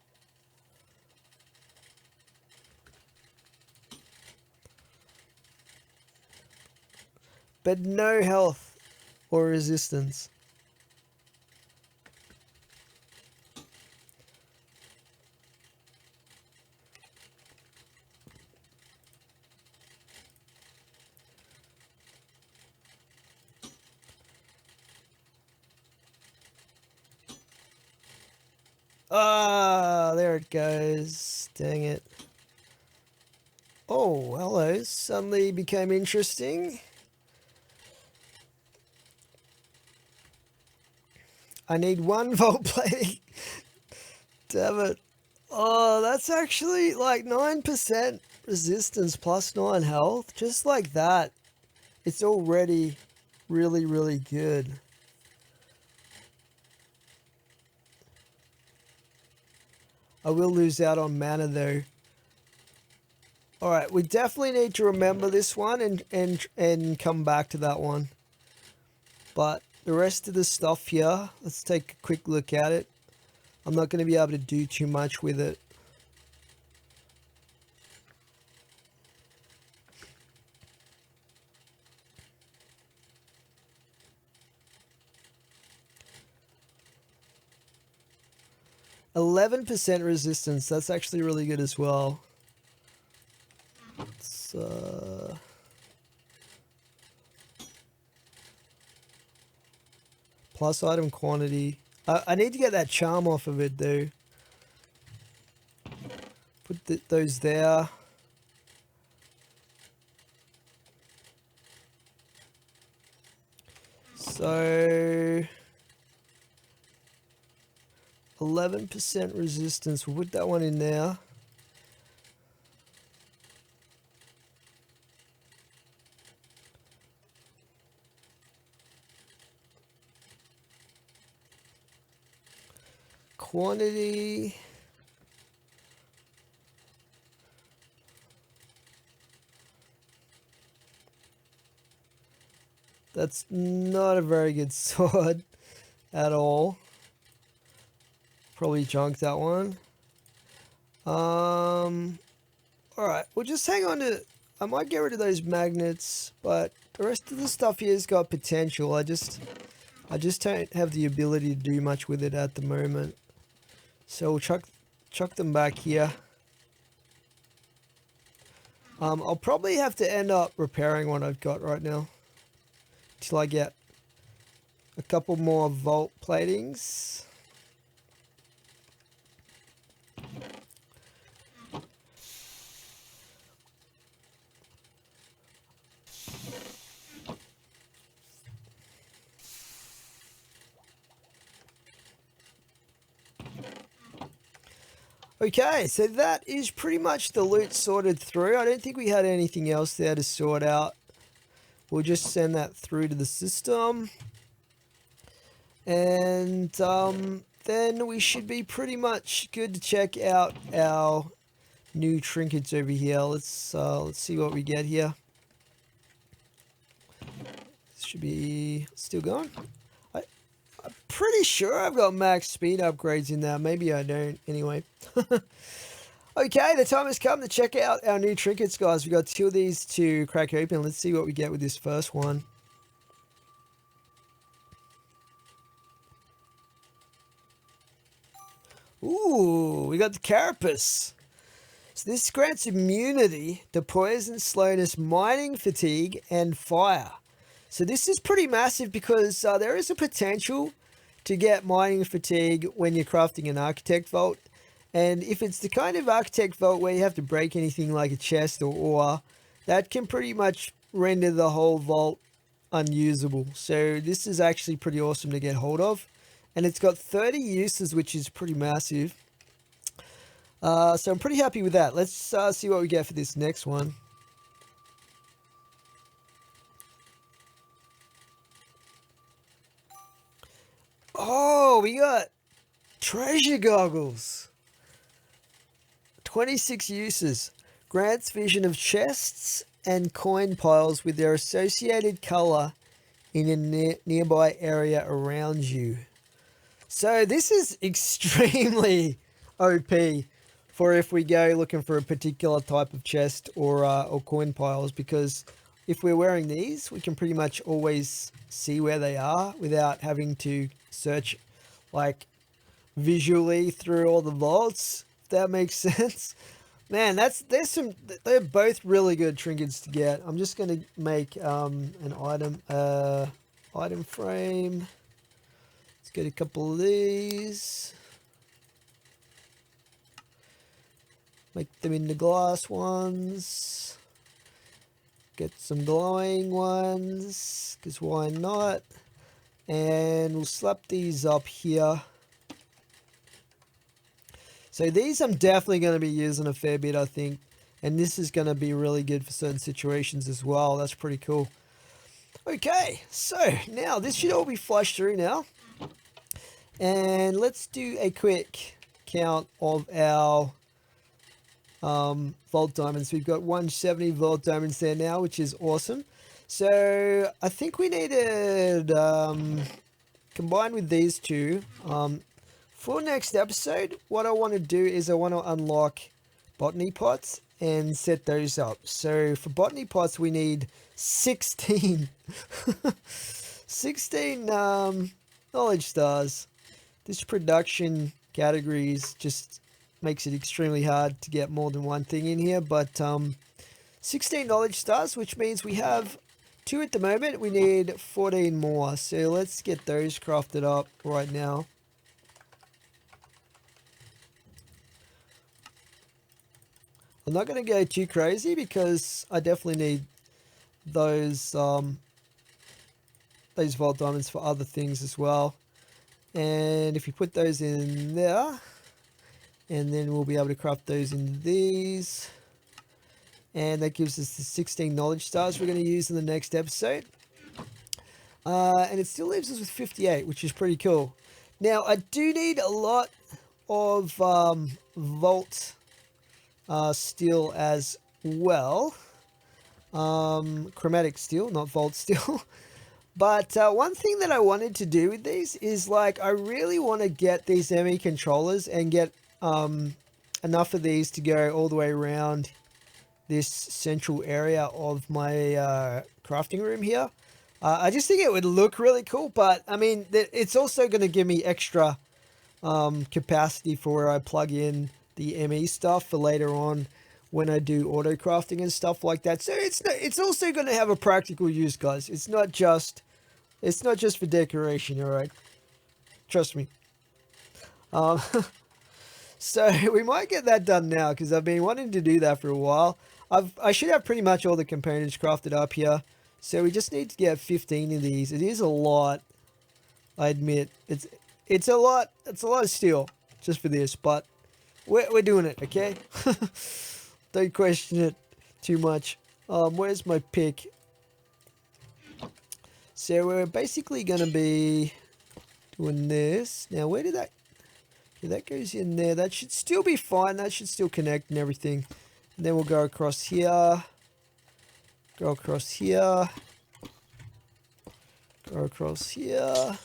But no health or resistance. Ah, there it goes. Dang it. Oh, hello. Suddenly became interesting. I need 1 vault plating. Damn it. Oh, that's actually like 9% resistance +9 health. Just like that. It's already really, really good. I will lose out on mana though. Alright, we definitely need to remember this one and come back to that one. But the rest of the stuff here, let's take a quick look at it. I'm not going to be able to do too much with it. %11 resistance, that's actually really good as well. It's, plus item quantity. I need to get that charm off of it though. Put those there. So 11% resistance. We'll put that one in there. Quantity. That's not a very good sword at all. Probably junk that one. Alright, we'll just hang on to... I might get rid of those magnets, but the rest of the stuff here has got potential. I just don't have the ability to do much with it at the moment. So we'll chuck them back here. I'll probably have to end up repairing what I've got right now. Till I get a couple more vault platings. Okay, so that is pretty much the loot sorted through. I don't think we had anything else there to sort out. We'll just send that through to the system. And then we should be pretty much good to check out our new trinkets over here. Let's see what we get here. This should be still going. I'm pretty sure I've got max speed upgrades in there. Maybe I don't. Anyway. Okay, the time has come to check out our new trinkets, guys. We've got 2 of these to crack open. Let's see what we get with this first one. Ooh, we got the Carapace. So this grants immunity to poison, slowness, mining fatigue, and fire. So this is pretty massive because there is a potential to get mining fatigue when you're crafting an architect vault. And if it's the kind of architect vault where you have to break anything like a chest or ore, that can pretty much render the whole vault unusable. So this is actually pretty awesome to get hold of. And it's got 30 uses, which is pretty massive. So I'm pretty happy with that. Let's see what we get for this next one. Oh, we got treasure goggles. 26 uses. Grants vision of chests and coin piles with their associated color in a nearby area around you. So this is extremely OP for if we go looking for a particular type of chest or coin piles, because if we're wearing these, we can pretty much always see where they are without having to search like visually through all the vaults, if that makes sense. Man, they're both really good trinkets to get. I'm just gonna make an item frame. Let's get a couple of these. Make them into glass ones. Get some glowing ones, because why not? And we'll slap these up here. So these I'm definitely going to be using a fair bit, I think. And this is going to be really good for certain situations as well. That's pretty cool. Okay, so now this should all be flushed through now. And let's do a quick count of our vault diamonds. We've got 170 vault diamonds there now, which is awesome. So I think we needed, combined with these two, for next episode, what I want to do is I want to unlock botany pots and set those up. So for botany pots, we need 16, 16 knowledge stars. This production categories just makes it extremely hard to get more than one thing in here, but 16 knowledge stars, which means we have 2 at the moment. We need 14 more, so let's get those crafted up right now. I'm not going to go too crazy because I definitely need those vault diamonds for other things as well. And if you put those in there, and then we'll be able to craft those in these. And that gives us the 16 knowledge stars we're going to use in the next episode. And it still leaves us with 58, which is pretty cool. Now, I do need a lot of vault steel as well. Chromatic steel, not vault steel. But one thing that I wanted to do with these is, like, I really want to get these ME controllers and get enough of these to go all the way around this central area of my crafting room here. I just think it would look really cool, but I mean, it's also going to give me extra capacity for where I plug in the ME stuff for later on when I do auto crafting and stuff like that. So it's also going to have a practical use, guys. It's not just for decoration, all right? Trust me. So we might get that done now because I've been wanting to do that for a while. I should have pretty much all the components crafted up here. So we just need to get 15 of these. It is a lot, I admit. It's a lot of steel just for this, but we're doing it, okay? Don't question it too much. Where's my pick? So we're basically going to be doing this. Now, where did that... Okay, that goes in there. That should still be fine. That should still connect and everything. And then we'll go across here. Go across here. Go across here.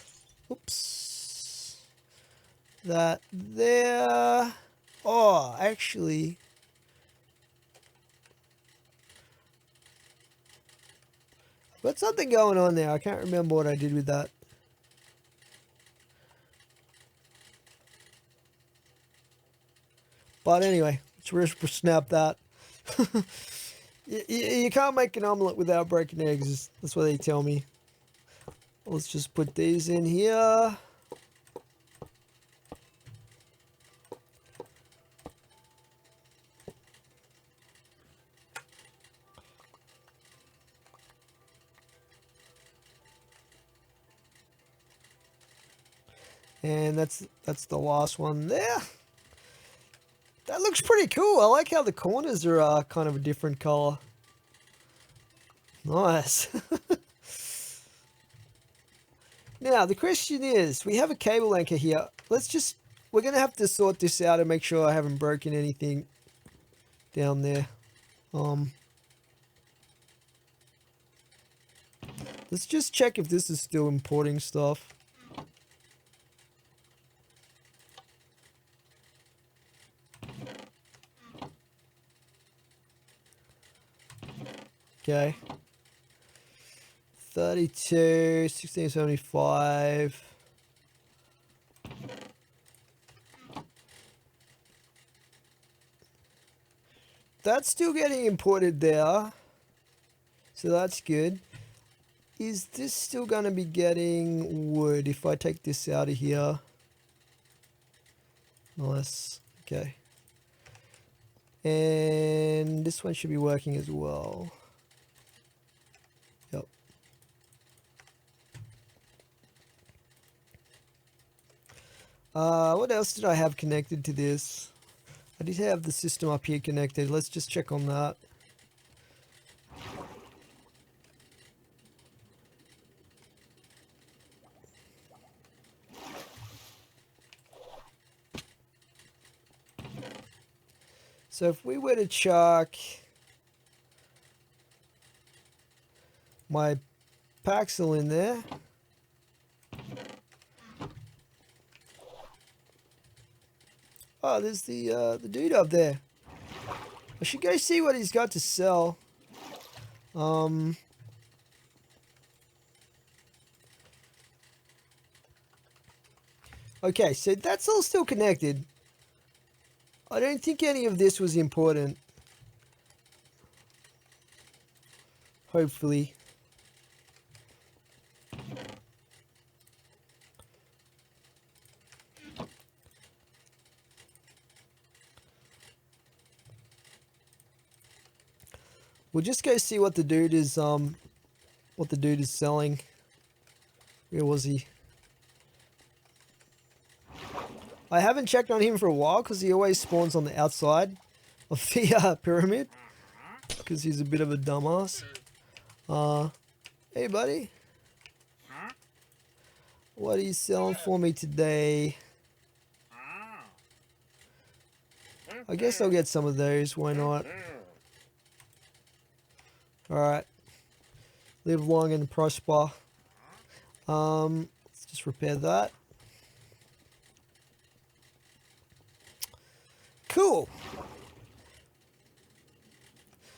Oops. That there. Oh, actually... got something going on there. I can't remember what I did with that. But anyway, let's snap that. you can't make an omelette without breaking eggs. That's what they tell me. Let's just put these in here. And that's the last one there. That looks pretty cool. I like how the corners are kind of a different color. Nice. Now, the question is, we have a cable anchor here. We're going to have to sort this out and make sure I haven't broken anything down there. Let's just check if this is still importing stuff. Okay. 32, 1675. That's still getting imported there. So that's good. Is this still going to be getting wood if I take this out of here? Nice. Okay. And this one should be working as well. Yep. What else did I have connected to this? I did have the system up here connected. Let's just check on that. So if we were to chuck my Paxel in there, oh, there's the dude up there. I should go see what he's got to sell. Okay, so that's all still connected. I don't think any of this was important. Hopefully. We'll just go see what the dude is selling. Where was he? I haven't checked on him for a while because he always spawns on the outside of the pyramid because he's a bit of a dumbass. Hey buddy, what are you selling for me today? I guess I'll get some of those, why not? Alright, live long and prosper. Let's just repair that. Cool.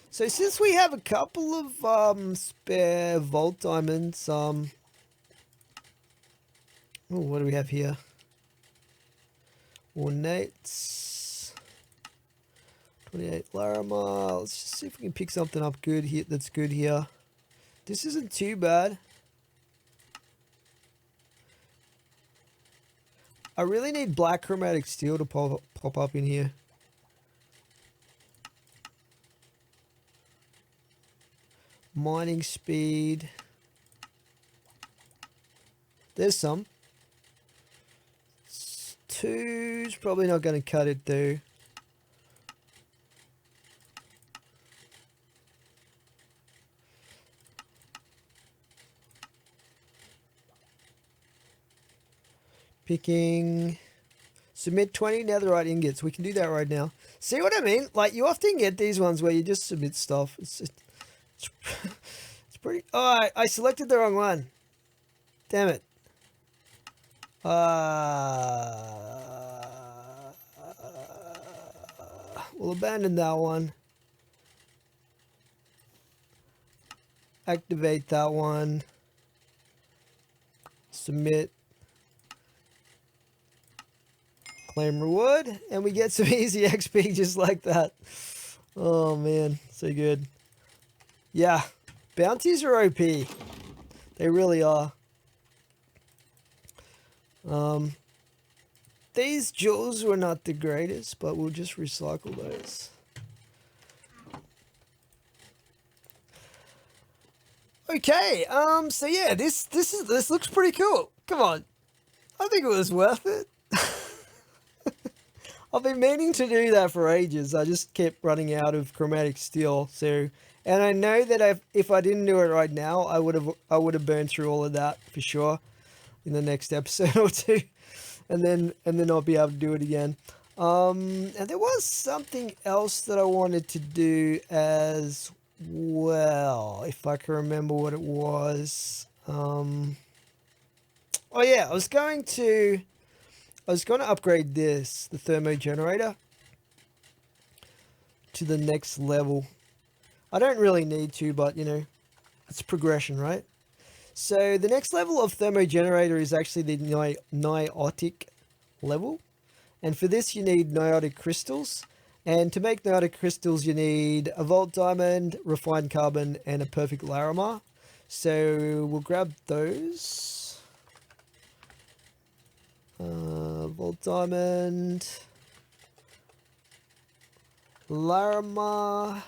So since we have a couple of spare vault diamonds, oh, what do we have here? Ornates, 28 Larimar. Let's just see if we can pick something up good here. That's good here. This isn't too bad. I really need black chromatic steel to pop up in here. Mining speed. There's some. 2's probably not going to cut it though. Picking. Submit 20 netherite ingots. We can do that right now. See what I mean? Like, you often get these ones where you just submit stuff. It's just... It's pretty... Oh, I selected the wrong one. Damn it. We'll abandon that one. Activate that one. Submit. Claim reward. And we get some easy XP just like that. Oh, man. So good. Yeah, bounties are OP. They really are. These jewels were not the greatest, but we'll just recycle those. Okay, so yeah, this looks pretty cool. Come on. I think it was worth it. I've been meaning to do that for ages. I just kept running out of chromatic steel, so... And I know that if I didn't do it right now, I would have burned through all of that for sure. in the next episode or two, and then I'll be able to do it again. And there was something else that I wanted to do as well, if I can remember what it was. Oh yeah, I was going to upgrade this, the thermo generator, to the next level. I don't really need to, but you know, it's progression, right? So the next level of thermo generator is actually the niotic level. And for this you need niotic crystals. And to make niotic crystals you need a vault diamond, refined carbon, and a perfect Larimar. So we'll grab those. Vault diamond, Larimar,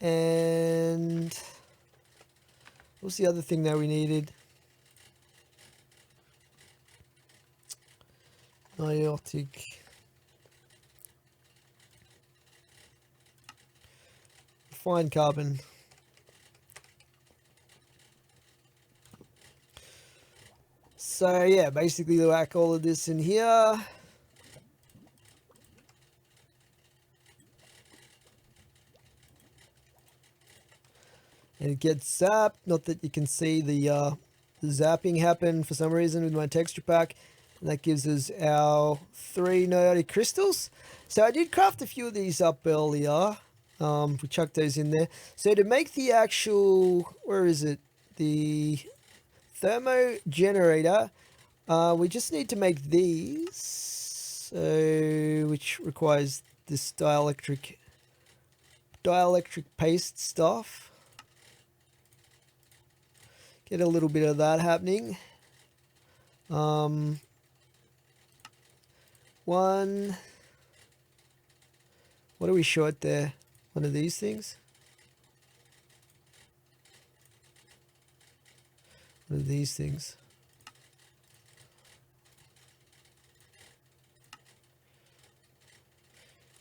and what's the other thing that we needed? Niotic. Refined carbon. So yeah, basically whack all of this in here. And it gets zapped. Not that you can see the zapping happen for some reason with my texture pack. And that gives us our 3 niotic crystals. So I did craft a few of these up earlier. We chucked those in there. So to make the actual, where is it? The thermo generator, we just need to make these, which requires this dielectric paste stuff. Get a little bit of that happening. One. What are we short there? One of these things? One of these things.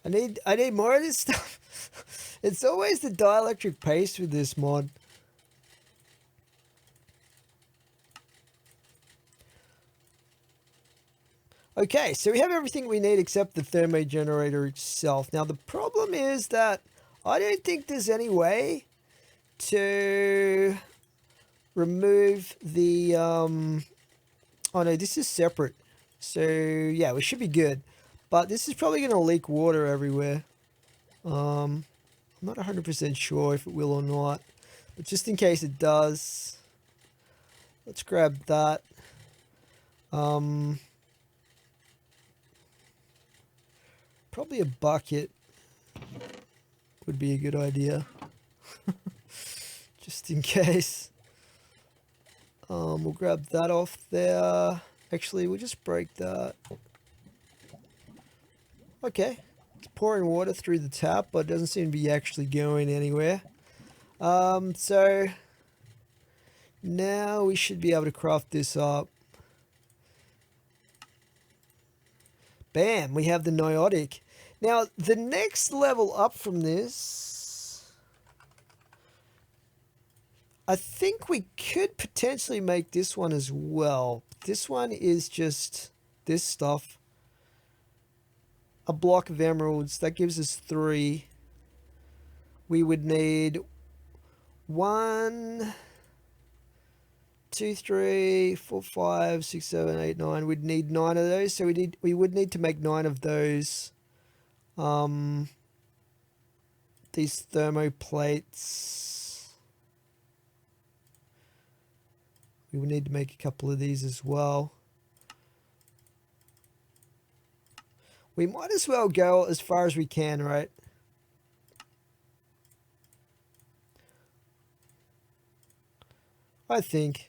I need more of this stuff. It's always the dielectric paste with this mod. Okay, so we have everything we need except the thermo generator itself. Now the problem is that I don't think there's any way to remove the oh no, this is separate. So yeah, we should be good. But this is probably going to leak water everywhere. I'm not 100% sure if it will or not. But just in case it does, let's grab that. Probably a bucket would be a good idea. Just in case. We'll grab that off there. Actually, we'll just break that. Okay. It's pouring water through the tap, but it doesn't seem to be actually going anywhere. So now we should be able to craft this up. Bam, we have the niotic. Now, the next level up from this, I think we could potentially make this one as well. This one is just this stuff. A block of emeralds. That gives us 3. We would need 1, 2, 3, 4, 5, 6, 7, 8, 9. We'd need 9 of those. So we would need to make 9 of those. These thermo plates. We would need to make a couple of these as well. We might as well go as far as we can, right? I think.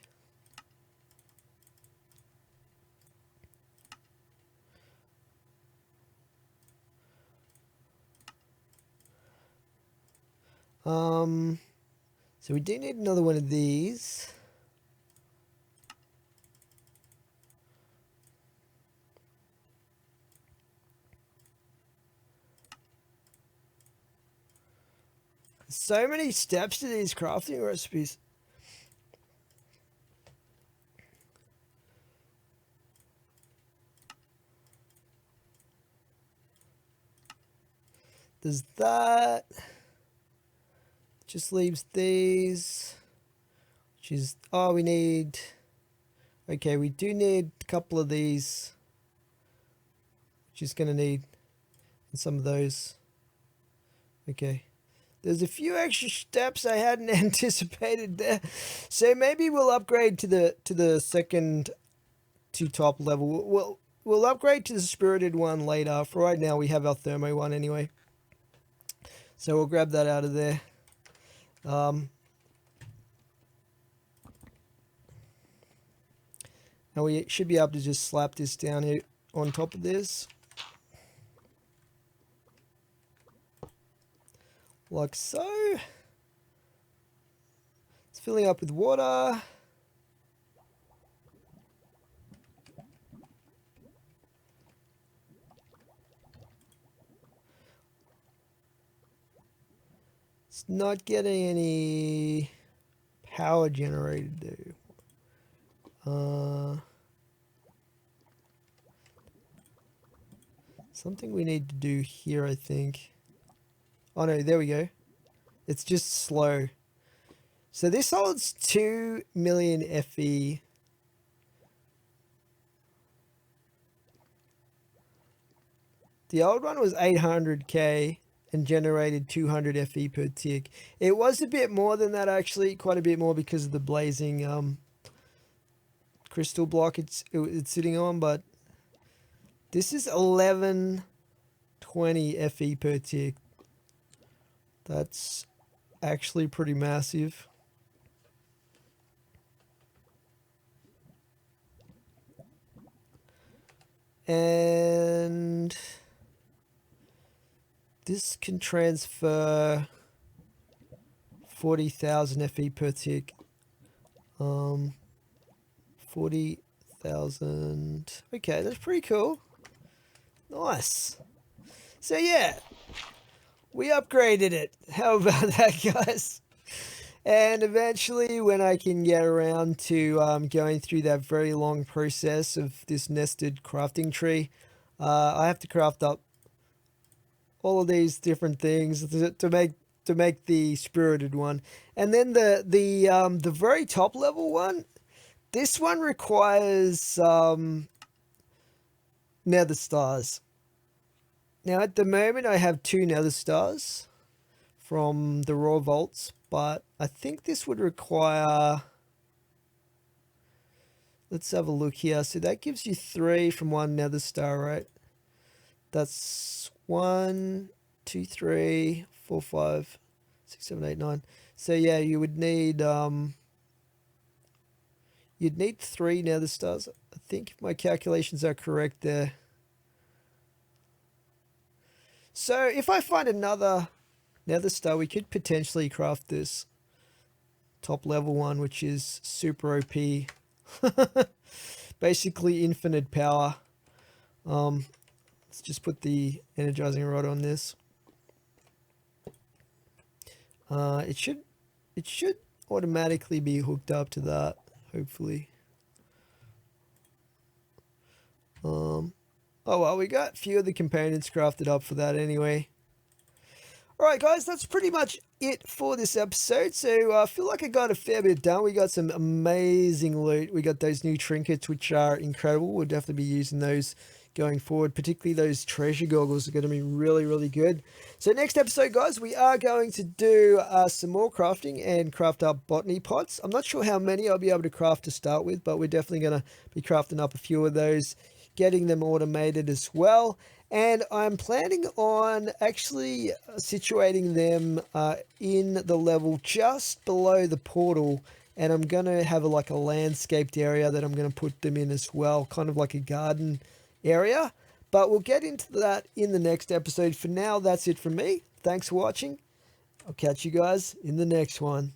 So we do need another one of these. So many steps to these crafting recipes. there's that. Just leaves these, which is, oh, we need, okay, we do need a couple of these, which is going to need some of those. Okay. There's a few extra steps I hadn't anticipated there. So maybe we'll upgrade to the second to top level. We'll upgrade to the spirited one later. For right now, we have our thermo one anyway. So we'll grab that out of there. Now we should be able to just slap this down here on top of this. Like so. It's filling up with water. It's not getting any power generated though. Something we need to do here, I think. Oh no, there we go. It's just slow. So this holds 2 million FE. The old one was 800k and generated 200 FE per tick. It was a bit more than that actually, quite a bit more because of the blazing crystal block it's sitting on, but this is 1120 FE per tick. That's actually pretty massive. And this can transfer 40,000 FE per tick. 40,000. Okay, that's pretty cool. Nice. So yeah, we upgraded it. How about that, guys? And eventually, when I can get around to going through that very long process of this nested crafting tree, I have to craft up all of these different things to make the spirited one. And then the very top level one, this one requires nether stars. Now at the moment I have 2 nether stars from the raw vaults, but I think this would require, let's have a look here. So that gives you 3 from 1 nether star, right? That's 1, 2, 3, 4, 5, 6, 7, 8, 9. So yeah, you would need you'd need 3 nether stars. I think if my calculations are correct there. So if I find another nether star, we could potentially craft this top level one, which is super OP. Basically infinite power. Let's just put the energizing rod on this. It should automatically be hooked up to that, hopefully. Oh well, we got a few of the components crafted up for that anyway. Alright guys, that's pretty much it for this episode. So I feel like I got a fair bit done. We got some amazing loot. We got those new trinkets, which are incredible. We'll definitely be using those going forward. Particularly those treasure goggles are going to be really, really good. So next episode, guys, we are going to do some more crafting and craft up botany pots. I'm not sure how many I'll be able to craft to start with, but we're definitely going to be crafting up a few of those, getting them automated as well. And I'm planning on actually situating them in the level just below the portal. And I'm going to have like a landscaped area that I'm going to put them in as well, kind of like a garden area. But we'll get into that in the next episode. For now, that's it from me. Thanks for watching. I'll catch you guys in the next one.